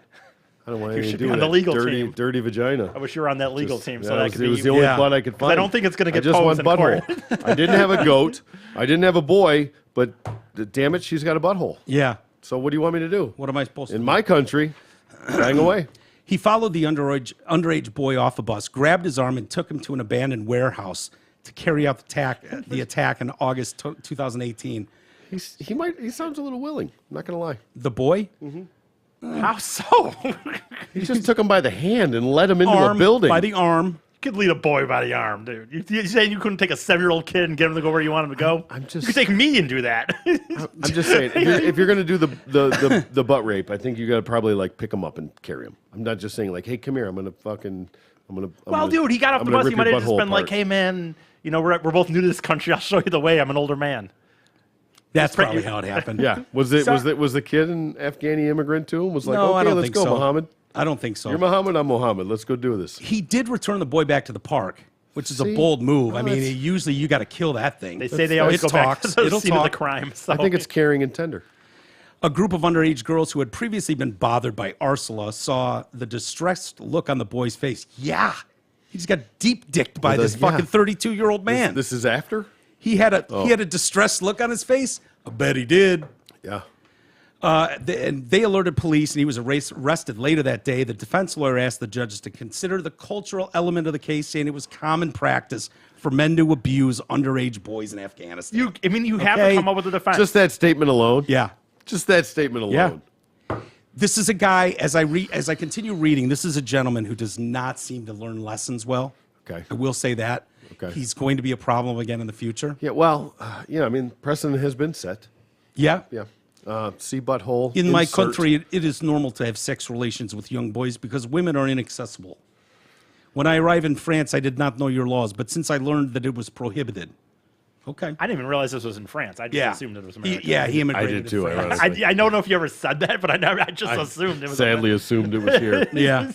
I don't want You anything to should do be with on the legal dirty, team. dirty vagina. I wish you were on that legal team so Yeah, that could it was be. the only Yeah. butt I could find. I don't think it's gonna get I just posed want in butthole. I didn't have a goat. I didn't have a boy, but damn it, she's got a butthole. Yeah. So what do you want me to do? What am I supposed to In do? my country, bang away. He followed the underage boy off a bus, grabbed his arm, and took him to an abandoned warehouse to carry out the attack in August 2018. He sounds a little willing. I'm not gonna lie. The boy? How so? He just took him by the hand and led him into Arm a building. by the arm. You could lead a boy by the arm, dude. You saying you couldn't take a 7-year-old kid and get him to go where you want him to go? You could take me and do that. I'm just saying, if you're going to do the butt rape, I think you got to probably like pick him up and carry him. I'm not just saying like, hey, come here, I'm gonna. Dude, he got off the bus. He might have just been like, apart. hey, man, we're both new to this country. I'll show you the way. I'm an older man. That's probably how it happened. Yeah, was the kid an Afghani immigrant too? And was like, No, I okay, don't let's think go, so. Muhammad. I don't think so. You're Muhammad, I'm Muhammad. Let's go do this. He did return the boy back to the park, which is See? a bold move. Well, I mean, that's- usually you got to kill that thing. They say they always It go back talks. to the It'll scene of the talk. crime. So. I think it's caring and tender. A group of underage girls who had previously been bothered by Ursula saw the distressed look on the boy's face. Yeah, he just got deep dicked by this fucking 32-year-old man. This is after? He had a distressed look on his face. I bet he did. Yeah. And they alerted police, and he was arrested later that day. The defense lawyer asked the judges to consider the cultural element of the case, saying it was common practice for men to abuse underage boys in Afghanistan. you have to Okay. come up with a defense. Just that statement alone. Yeah. Just that statement alone. This is a guy, as I continue reading, this is a gentleman who does not seem to learn lessons well. Okay. I will say that. Okay. He's going to be a problem again in the future. Yeah. Well, I mean, precedent has been set. Yeah. Yeah. See butthole. In my insert. country, it is normal to have sex relations with young boys because women are inaccessible. When I arrived in France, I did not know your laws, but since I learned that it was prohibited. Okay. I didn't even realize this was in France. I just assumed it was American. He immigrated. I did to too, France. ironically. I don't know if you ever said that, but I just assumed it was. Sadly assumed it was here. Yeah.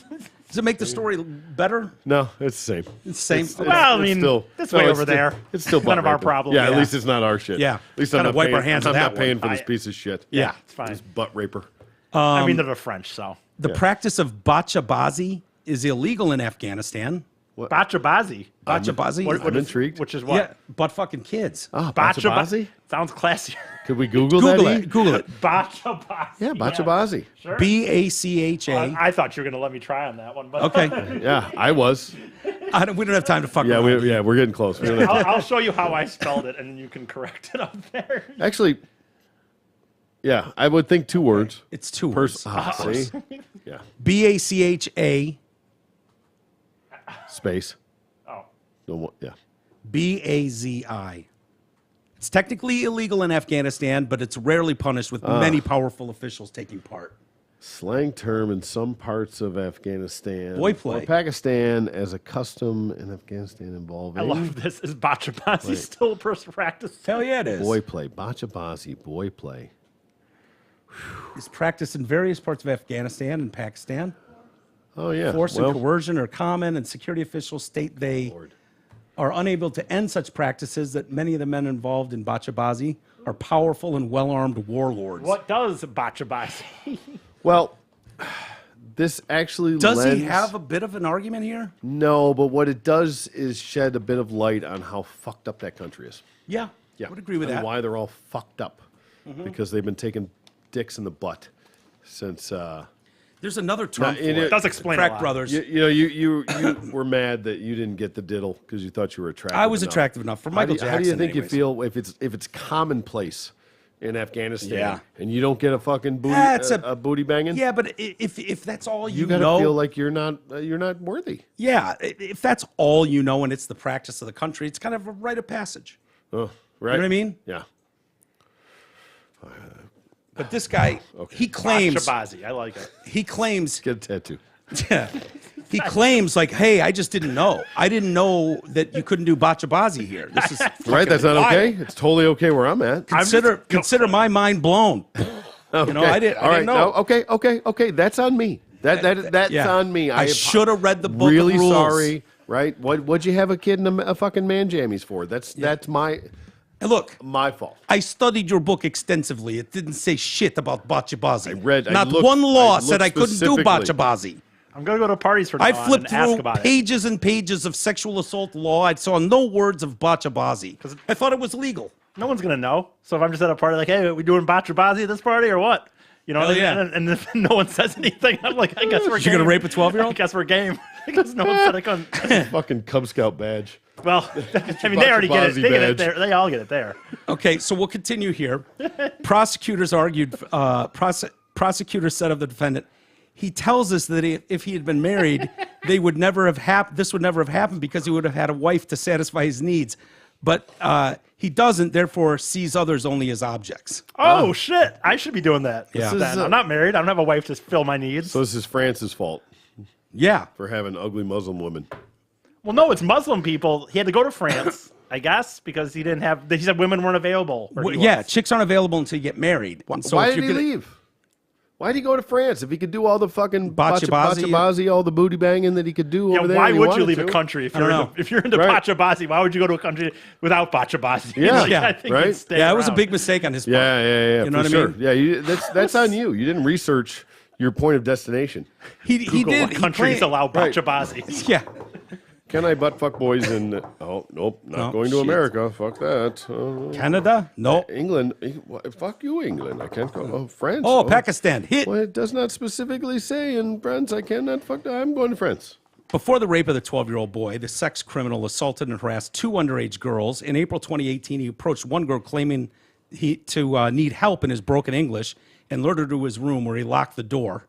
Does it make the story better? No, it's the same. It's the same. Well, I mean, it's way it's over there. It's still None of our butt raping. problem. Yeah, at Yeah. least it's not our shit. Yeah. At least Gotta I'm not wipe paying, our hands I'm of not that paying one. for this piece of shit. Yeah, it's fine. This butt raper. I mean, they're the French, so. The practice of bachabazi is illegal in Afghanistan. Bachabazi. Bachabazi? What I'm intrigued. Which is what? Yeah, butt fucking kids. Ah, Bachabazi? bachabazi? Sounds classier. Could we Google Google that? it. Google it. Bachabazi. Yeah, bachabazi. Sure. Bacha. I thought you were going to let me try on that one. But Okay. Yeah, I was. We don't have time to fuck Yeah, around. we're getting close. We don't have to- I'll show you how I spelled it, and then you can correct it up there. Actually, yeah, I would think 2 words. It's 2 words. See? Yeah. Bacha. Space. Oh. No, yeah. Bazi. It's technically illegal in Afghanistan, but it's rarely punished with many powerful officials taking part. Slang term in some parts of Afghanistan Boy play. or Pakistan as a custom in Afghanistan involving I love this. Is bachabazi still a person practice? Hell yeah, it is. boy play. Bachabazi, boy play. It's practiced in various parts of Afghanistan and Pakistan. Oh, yeah. Force and coercion are common, and security officials state they are unable to end such practices, that many of the men involved in bachabazi are powerful and well-armed warlords. What does bachabazi? Well, this actually Does lends... he have a bit of an argument here? No, but what it does is shed a bit of light on how fucked up that country is. Yeah, I would agree with and that. why they're all fucked up. Because they've been taking dicks in the butt since... There's another term for it it. does explain a Crack lot. brothers. You were mad that you didn't get the diddle because you thought you were attractive. I was enough. attractive enough for Michael Jackson. How do you think anyways. you feel if it's commonplace in Afghanistan Yeah. and you don't get a fucking booty That's a booty banging? Yeah, but if that's all you you gotta know, feel like you're not worthy. yeah, if that's all you know and it's the practice of the country, it's kind of a rite of passage. Oh, right. You know what I mean? Yeah. But this guy, he claims, Bachabazi. I like it. he claims, Get a tattoo. he claims like, hey, I just didn't know. I didn't know that you couldn't do bachabazi here. This is Right? That's not wild. okay. It's totally okay where I'm at. Consider my mind blown. Okay. You know, I didn't know. No, okay. That's on me. That's Yeah. on me. I should have read the book. Really of rules. sorry. Right? What'd you have a kid in a fucking man jammies for? That's my And look, fault. I studied your book extensively. It didn't say shit about bachabazi. I Not looked- one law I said I looked couldn't do specifically. bachabazi. I'm going to go to parties from now I on flipped and ask through about it. pages and pages of sexual assault law. I saw no words of bachabazi. I thought it was legal. No one's going to know. So if I'm just at a party like, hey, are we doing bachabazi at this party or what? You know, Hell yeah. and if no one says anything, I'm like, I guess we're You game. gonna rape a 12-year-old? I guess we're game. Because no one said I couldn't. Fucking Cub Scout badge. Well, I mean, they already get it. Bachabazi They get it badge. there. They all get it there. Okay, so we'll continue here. Prosecutors argued, prosecutor said of the defendant, he tells us that if he had been married, this would never have happened because he would have had a wife to satisfy his needs. But he doesn't, therefore sees others only as objects. Oh, shit. I should be doing that. Yeah. Then. I'm not married. I don't have a wife to fill my needs. So this is France's fault Yeah. for having ugly Muslim women. Well, no, it's Muslim people. He had to go to France, I guess, because he didn't have. He said women weren't available. Or he Yeah, was. chicks aren't available until you get married. And so Why if did he you're gonna- leave? Why did he go to France if he could do all the fucking Bachabazi? bachabazi, all the booty banging that he could do Yeah, over there? why if he would you wanted leave a to? country if I don't you're know. if you're into Right. bachabazi? Why would you go to a country without bachabazi? Yeah. Like, Yeah, I think right? you'd stay Yeah, it was a around. big mistake on his part. Yeah, You know for what I sure. mean? Yeah, that's on you. You didn't research your point of destination. He Google did. what he countries claimed- allow Right. bachabazi. Yeah. Can I butt fuck boys in? Oh nope, not No, going to shit. America. Fuck that. Canada? No. England. Fuck you, England. I can't go. Oh, France. Oh, Pakistan. Hit. Well, it does not specifically say in France. I cannot fuck. I'm going to France. Before the rape of the 12-year-old boy, the sex criminal assaulted and harassed two underage girls. In April 2018, he approached one girl claiming to need help in his broken English and lured her to his room where he locked the door.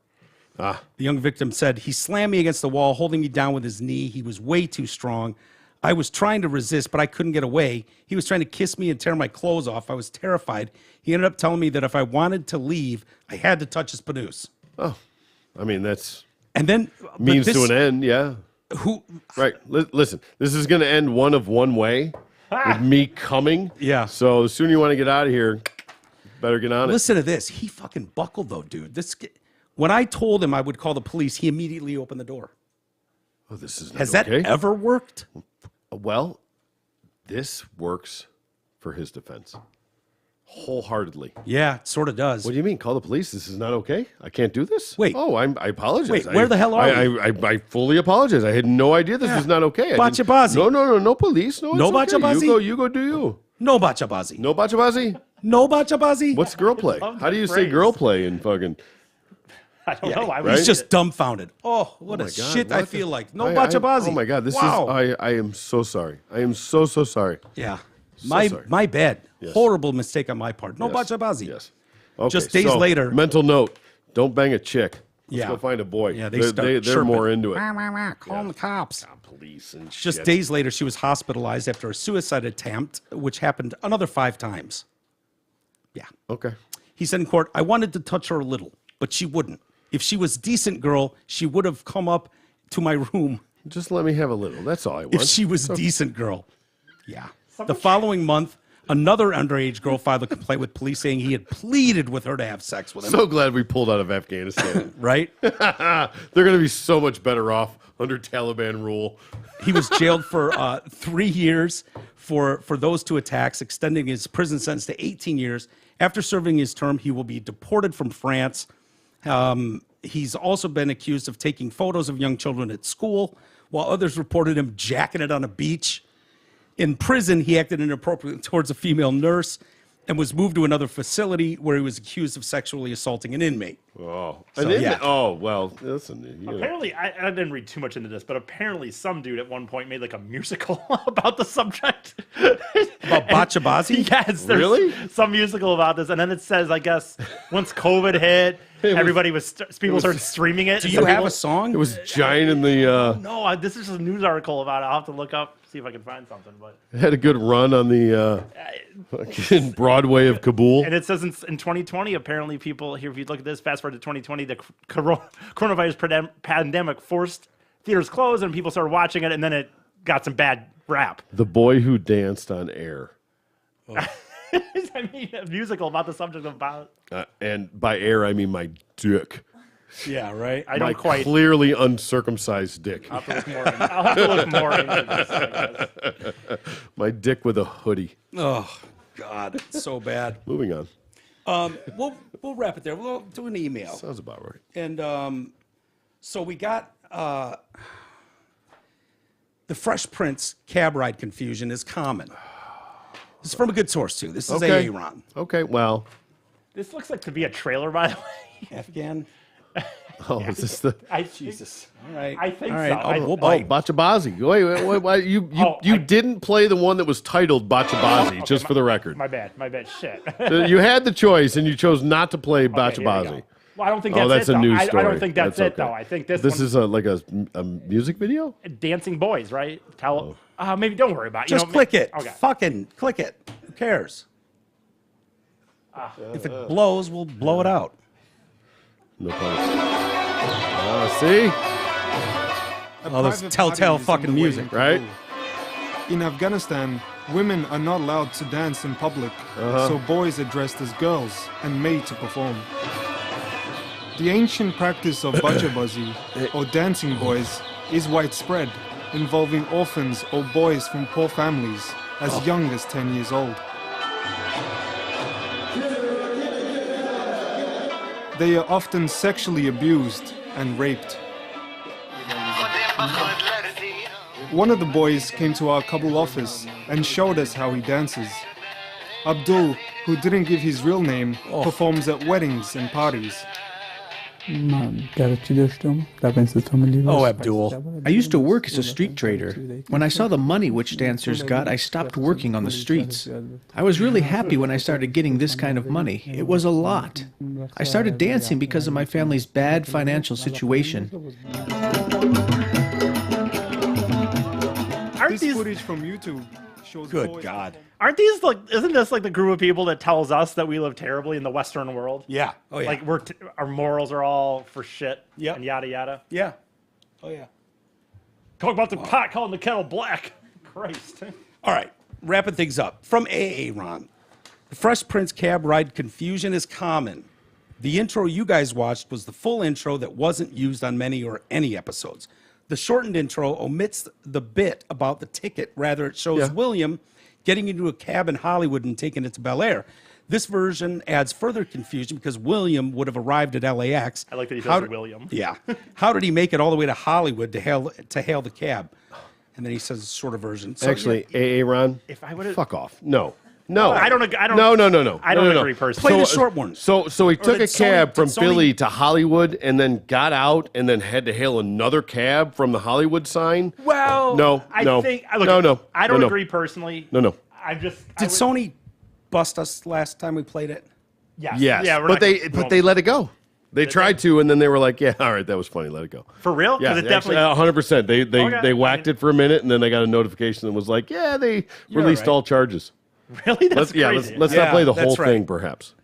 The young victim said, he slammed me against the wall, holding me down with his knee. He was way too strong. I was trying to resist, but I couldn't get away. He was trying to kiss me and tear my clothes off. I was terrified. He ended up telling me that if I wanted to leave, I had to touch his panus. Oh, I mean that's And then means to an end. Yeah. Who? Right. Listen, this is going to end one way with me coming. Yeah. So the sooner you want to get out of here, better get on it. Listen to this. He fucking buckled though, dude. When I told him I would call the police, he immediately opened the door. Oh, this is not Has okay. that ever worked? Well, this works for his defense wholeheartedly. Yeah, it sort of does. What do you mean? Call the police? This is not okay? I can't do this? Wait. Oh, I apologize. Wait, where the hell are I fully apologize. I had no idea this was not okay. I didn't- Bachabazi. No police. No, No it's okay. bachabazi? You go do you. No bachabazi. No bachabazi? No bachabazi. What's girl play? love How do you that say phrase. girl play in fucking... I don't know. I right? He's just dumbfounded. Oh, what Oh a my God, shit what I the- feel like. No I- bachabazi. Oh my God, this wow. is... I am so sorry. I am so sorry. Yeah. sorry. My bad. Yes. Horrible mistake on my part. No Yes. bachabazi. Yes. Okay, Just days so, later. Mental note: don't bang a chick. Let's Yeah. go find a boy. Yeah, they're chirping. more into it. Call the cops. Police and Just shit. days later, she was hospitalized after a suicide attempt, which happened another 5 times. Yeah. Okay. He said in court, I wanted to touch her a little, but she wouldn't. If she was decent girl, she would have come up to my room. Just let me have a little. That's all I want. If she was decent girl. Yeah. The following month, another underage girl filed a complaint with police saying he had pleaded with her to have sex with him. So glad we pulled out of Afghanistan. Right? They're going to be so much better off under Taliban rule. He was jailed for 3 years for those two attacks, extending his prison sentence to 18 years. After serving his term, he will be deported from France. He's also been accused of taking photos of young children at school, while others reported him jacking it on a beach. In prison, he acted inappropriately towards a female nurse and was moved to another facility where he was accused of sexually assaulting an inmate. Oh, yeah. Oh, well, listen. Apparently, I didn't read too much into this, but apparently some dude at one point made like a musical about the subject. About Bachabazi? Yes, there's Really? some musical about this. And then it says, I guess, once COVID hit, people started streaming it. Do you have a song? It was giant in the. No, this is a news article about it. I'll have to look up, see if I can find something. But It had a good run on the fucking Broadway of Kabul. And it says in 2020, apparently people here, if you look at this, fast forward to 2020, the coronavirus pandemic forced theaters closed and people started watching it, and then it got some bad rap. The Boy Who Danced on Air. I mean, a musical about the subject about. And by air, I mean my dick. Yeah, right. I My don't quite. clearly uncircumcised dick. I'll have to look more into this. I guess. My dick with a hoodie. Oh, God. It's so bad. Moving on. We'll wrap it there. We'll do an email. Sounds about right. And so we got the Fresh Prince cab ride confusion is common. This is from a good source, too. This is Okay. Aaron. Okay, well. This looks like to be a trailer, by the way. Afghan. Oh, is this the. Jesus. All right. I think All right. so. We'll Oh, bite. Bachabazi. Wait. You didn't play the one that was titled Bachabazi, just for the record. My bad. Shit. You had the choice, and you chose not to play Here we Bachabazi. go. Well, I don't think Oh, that's that's it, a though. news story. I don't think that's it, okay. though. I think this This one- is like a music video? Dancing Boys, right? Maybe don't worry about it. Just click it. Okay. Fucking click it. Who cares? If it blows, we'll blow it out. No problem. See? Oh, there's telltale fucking music. Right? In Afghanistan, women are not allowed to dance in public, so boys are dressed as girls and made to perform. The ancient practice of bachabazi, or dancing boys, is widespread, involving orphans or boys from poor families as young as 10 years old. They are often sexually abused and raped. One of the boys came to our couple office and showed us how he dances. Abdul, who didn't give his real name, performs at weddings and parties. Oh, Abdul. I used to work as a street trader. When I saw the money which dancers got, I stopped working on the streets. I was really happy when I started getting this kind of money. It was a lot. I started dancing because of my family's bad financial situation. Aren't This footage from YouTube shows Good boys God. Aren't these isn't this like the group of people that tells us that we live terribly in the Western world? Yeah. Oh, yeah. Like our morals are all for shit. Yep. And yada yada. Yeah. Oh, yeah. Talk about the pot calling the kettle black. Christ. All right. Wrapping things up. From AA Ron. The Fresh Prince cab ride confusion is common. The intro you guys watched was the full intro that wasn't used on many or any episodes. The shortened intro omits the bit about the ticket. Rather, it shows William getting into a cab in Hollywood and taking it to Bel Air. This version adds further confusion because William would have arrived at LAX. I like that he says William. Yeah. How did he make it all the way to Hollywood to hail the cab? And then he says a shorter version. So, Actually, AA Ron, If I would've- fuck off. No. No. I don't. No. I don't agree personally. Play the short one. So he took did a cab Sony- from did Sony- Philly to Hollywood and then got out and then had to hail another cab from the Hollywood sign. Well, No, I no, think. no, Look, no, I don't no, no. agree personally. No. I'm just. Did Sony bust us last time we played it? Yes. Yes. Yeah. We're but not they let it go. They tried to, and then they were like, "Yeah, all right, that was funny. Let it go." For real? Yeah, Because it definitely. 100%. They Okay, whacked it for a minute, and then they got a notification that was like, "Yeah, they released right. all charges." Really? That's crazy. Let's Yeah, not play the that's whole right. thing, perhaps.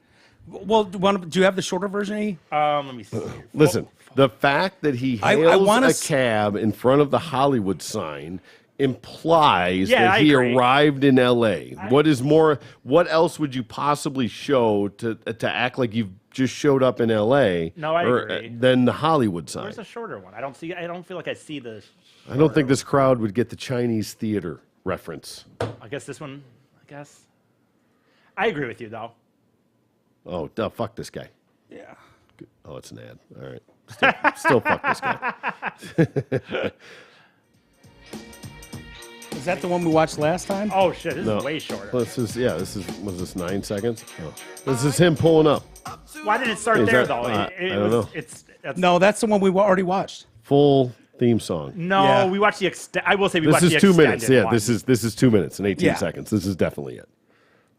Well, do you have the shorter version? E? Let me see. Listen, the fact that he I hails wanna a cab in front of the Hollywood sign implies Yeah, that I he agree. arrived in L.A. What else would you possibly show to act like you've just showed up in L.A. No, I agree. Than the Hollywood sign? Where's the shorter one? I don't feel like I see the. I don't think this crowd would get the Chinese theater reference. I guess this one. I agree with you though. Oh, duh, fuck this guy. Yeah. Oh, it's an ad. All right. Still fuck this guy. Is that the one we watched last time? Oh shit, this No. is way shorter. Was this 9 seconds? Oh. This is him pulling up. Why did it start Is there that- though? I don't know. That's, No, that's the one we already watched. Full theme song. No, Yeah. we watched the I will say we This watched is the 2 extended minutes. Yeah, one. this is 2 minutes and 18 Yeah. seconds. This is definitely it.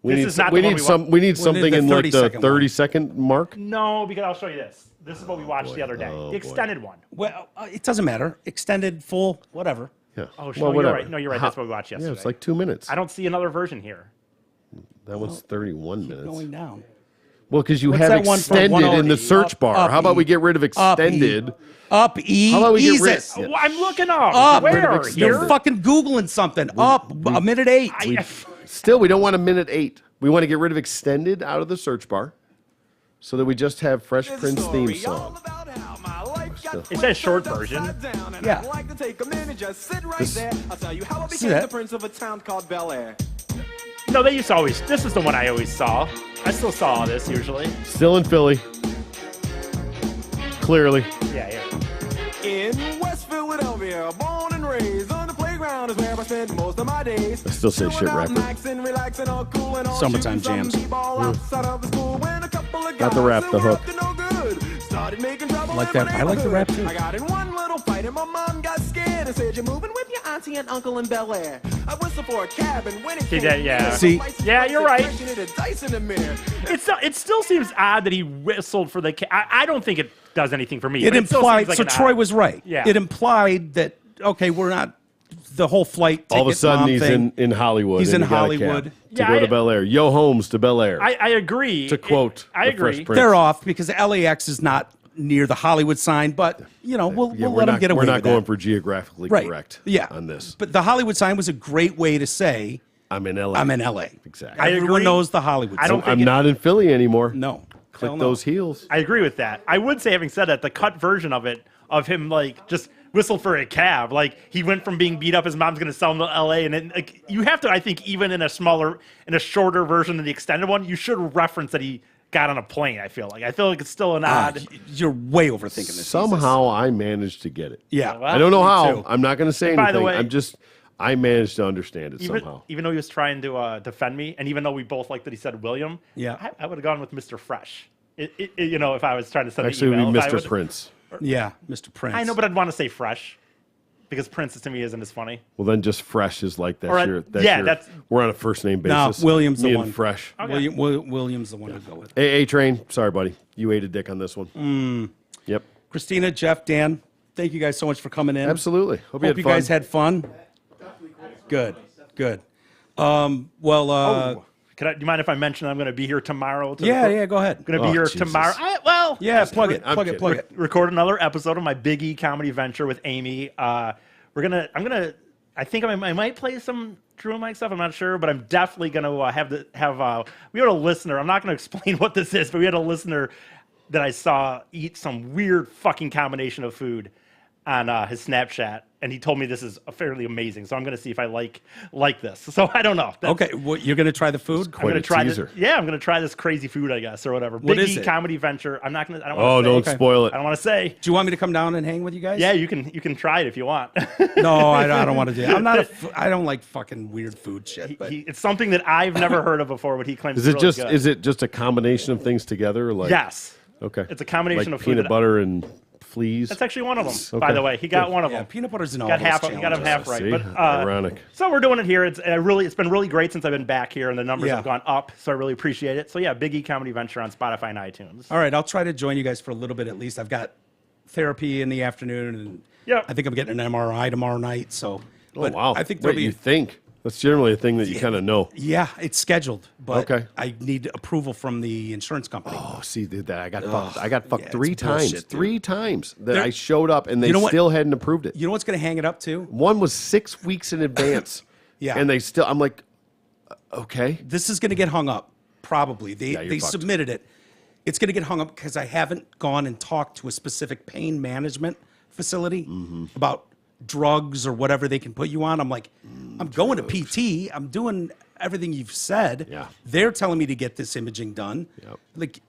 This is not the one we need something the in like the 30-second one. 30-second mark. No, because I'll show you this. This is what we watched the other day. Oh, The boy. extended one. Well, it doesn't matter. Extended, full, whatever. Yeah. Oh, Well, sure, you're whatever. right. No, you're right. That's what we watched yesterday. Yeah, it's like 2 minutes. I don't see another version here. That one's 31 minutes. Going down. Well, because you What's have that one for extended in the 108? search bar. Up, How about E. we get rid of extended? Up, E. How about we get rid- Jesus. Yeah. Well, I'm looking up. Up. Rid of Where? extended. You're Here? fucking Googling something. Up, a minute 8. Still, we don't want a minute 8. We want to get rid of extended out of the search bar so that we just have Fresh Prince theme song. It says short version. Yeah. See that? No, they used to always. This is the one I always saw. I still saw this usually. Still in Philly. Clearly. Yeah, here. In West Philadelphia, born and raised on the playground is where I spent most of my days. I still say shit rapper. Summertime jams. Not the rap, the hook. Like that. I like the rap too. I got in one little fight and my mom got scared and said, "You're moving with your auntie and uncle in Bel Air." I whistled for a cab and when it See came that, yeah. near, See- the lights Yeah, you're right. flashing and a dice in the mirror. It still seems odd that he whistled for the. I don't think it does anything for me. It but still implied, seems like so an Troy odd- was right. Yeah. It implied that, okay, we're not, the whole flight All of a ticket sudden, mom he's thing. in Hollywood. He's and in he got a Hollywood. cab Yeah, to go to I- Bel Air. Yo, Holmes to Bel Air. I agree. To quote I the Fresh agree. Prince. They're off because LAX is not near the Hollywood sign, but, we'll Yeah, let them get away We're not with going that. for geographically Right. correct Yeah. on this. But the Hollywood sign was a great way to say, I'm in L.A. I'm in LA. Exactly. I Everyone agree. knows the Hollywood I don't sign. think I'm not in Philly anymore. No. Click Hell no. those heels. I agree with that. I would say, having said that, the cut version of it, of him like just whistle for a cab, like he went from being beat up, his mom's gonna sell him to L.A. and then like you have to, I think, even in a shorter version than the extended one, you should reference that he got on a plane. I feel like it's still an odd. You're way overthinking this. Somehow I managed to get it. Yeah. Well, I don't know me how. too. I'm not going to say And by anything. the way- I managed to understand it somehow. Even though he was trying to defend me, and even though we both liked that he said William, Yeah. I would have gone with Mr. Fresh. If I was trying to send Actually, the it email, would be if I Mr. would- Prince. Yeah, Mr. Prince. I know, but I'd want to say Fresh because Prince to me isn't as funny. Well, then just Fresh is like that's All right. your. That's- we're on a first name No, basis. William's the Me one. and Fresh. Okay. William's the one to go with. A Train. Sorry, buddy. You ate a dick on this one. Yep. Christina, Jeff, Dan, thank you guys so much for coming in. Absolutely. Hope Hope you guys had fun. Good. Do you mind if I mention I'm going to be here tomorrow? Yeah, go ahead. Going to be here Jesus. tomorrow. Yeah, plug it. I'm kidding. Record another episode of my Big E comedy venture with Amy. I think I might play some Drew and Mike stuff. I'm not sure, but I'm definitely going to we had a listener. I'm not going to explain what this is, but we had a listener that I saw eat some weird fucking combination of food on his Snapchat, and he told me this is fairly amazing. So I'm going to see if I like this. So I don't know. Okay, you're going to try the food? I'm Quite going to a try teaser. this. Yeah, I'm going to try this crazy food, I guess, or whatever. What Big is E it? comedy venture. I'm not going to. I don't Oh, want to don't say. spoil it. I don't want to say. Do you want me to come down and hang with you guys? Yeah, you can try it if you want. No, I don't want to do that. I'm not I don't like fucking weird food shit. But It's something that I've never heard of before. What he claims Is is it really just good. is it just a combination of things together? Like Yes, Okay. it's a combination like of food peanut that- butter and fleas. That's actually one of them. Okay. By the way, he got one of yeah, them. peanut butter's in all Got those half. He got him challenges. half right. See? But Ironic. So we're doing it here. It's been really great since I've been back here, and the numbers Yeah. have gone up. So I really appreciate it. So yeah, Big E comedy venture on Spotify and iTunes. All right, I'll try to join you guys for a little bit at least. I've got therapy in the afternoon, and Yep. I think I'm getting an MRI tomorrow night. So, but wow. I think Wait, there'll be. you think? That's generally a thing that you kind of know. Yeah, it's scheduled, but Okay. I need approval from the insurance company. Oh, see, that I got fucked. I got fucked yeah, three it's times. bullshit, dude. 3 times that There- I showed up and they You know what? still hadn't approved it. You know what's going to hang it up to? One was 6 weeks in advance. Yeah. And they still, I'm like, okay. This is going to get hung up, probably. They you're fucked. submitted it. It's going to get hung up because I haven't gone and talked to a specific pain management facility about drugs or whatever they can put you on. I'm like, I'm going to PT. I'm doing everything you've said. Yeah. They're telling me to get this imaging done. Yep. Like,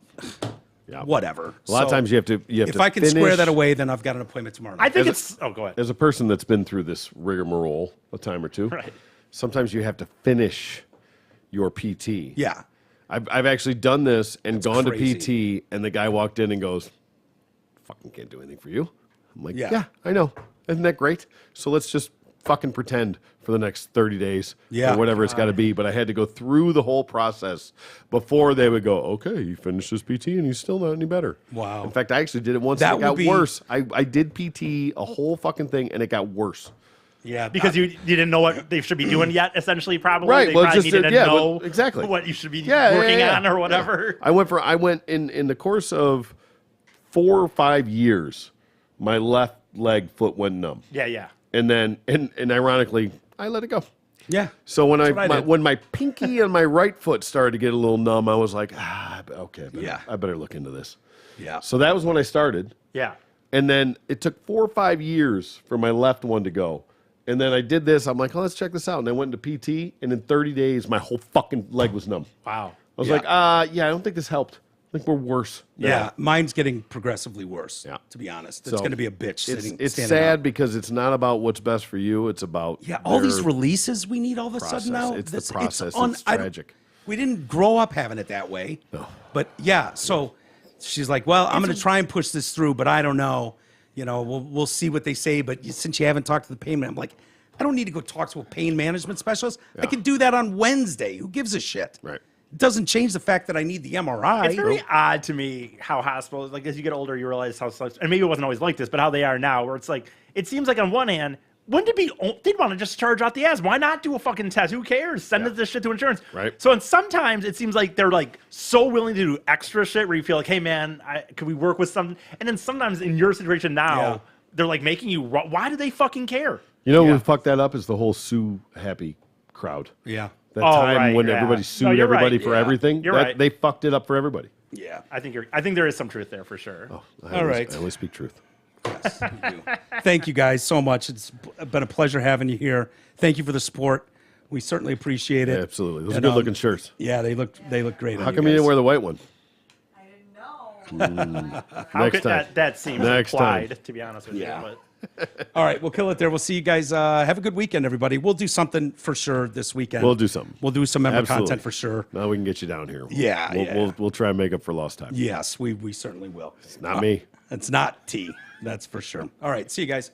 Yep. whatever. A lot of So times you have to if I can square that away, then I've got an appointment tomorrow night. I think As a- it's. Oh, go ahead. As a person that's been through this rigmarole a time or two, Right. sometimes you have to finish your PT. Yeah. I've actually done this and gone crazy. to PT, and the guy walked in and goes, fucking can't do anything for you. I'm like, Yeah. yeah, I know. Isn't that great? So let's just fucking pretend for the next 30 days Yeah. or whatever it's got to be. But I had to go through the whole process before they would go, okay, you finished this PT and he's still not any better. Wow. In fact, I actually did it once That and it got would be- worse. I did PT, a whole fucking thing, and it got worse. Yeah. Because you didn't know what they should be doing yet, essentially, probably. Right, They well, probably just, needed to yeah, know well, exactly. what you should be Yeah, working yeah. on or whatever. I went in the course of 4 or 5 years, my left leg foot went numb. Yeah, yeah. And then and ironically, I let it go. Yeah. So when That's what I did. when my pinky and my right foot started to get a little numb, I was like, okay, Yeah. I better look into this. Yeah. So that was when I started. Yeah. And then it took 4 or 5 years for my left one to go. And then I did this. I'm like, oh, let's check this out. And I went into PT, and in 30 days, my whole fucking leg was numb. Wow. I was Yeah. like, yeah, I don't think this helped. I think we're worse. now. Yeah, mine's getting progressively worse. Yeah. To be honest, it's So going to be a bitch. It's standing sad up. because it's not about what's best for you. It's about Yeah, all these their releases we need all of a process. sudden now. It's the This- process. un- It's I don't- tragic. We didn't grow up having it that way. No. But yeah, so she's like, "Well, I'm going to try and push this through, but I don't know. You know, we'll see what they say. But since you haven't talked to the pain man, I'm like, I don't need to go talk to a pain management specialist. I can do that on Wednesday. Who gives a shit? Right. It doesn't change the fact that I need the MRI. It's very odd to me how hospitals, like as you get older, you realize how such, and maybe it wasn't always like this, but how they are now, where it's like, it seems like on one hand, wouldn't it be, they'd want to just charge out the ass. Why not do a fucking test? Who cares? Send this shit to insurance. Right. So, and sometimes it seems like they're like so willing to do extra shit where you feel like, hey man, could we work with something? And then sometimes in your situation now, Yeah. they're like making you, why do they fucking care? You know, Yeah. who fucked that up is the whole Sue Happy crowd. Yeah. That Oh, time right, when yeah. everybody No, sued you're right, everybody for yeah. everything. You're that- right. They fucked it up for everybody. Yeah. I think there is some truth there for sure. All right. I always speak truth. Yes, you do. Thank you guys so much. It's been a pleasure having you here. Thank you for the support. We certainly appreciate it. Yeah, absolutely. Those are And, good looking shirts. Yeah, they look great. How come you didn't wear the white one? I didn't know. How Next could time. that seems Next implied, time. to be honest with Yeah. you. But All right, we'll kill it there. We'll see you guys. Have a good weekend, everybody. We'll do something for sure this weekend. We'll do something. We'll do some member Absolutely. content for sure. Now we can get you down here. Yeah, We'll, yeah. we'll try and make up for lost time. Yes, we certainly will. It's not me. It's not T. That's for sure. All right, see you guys.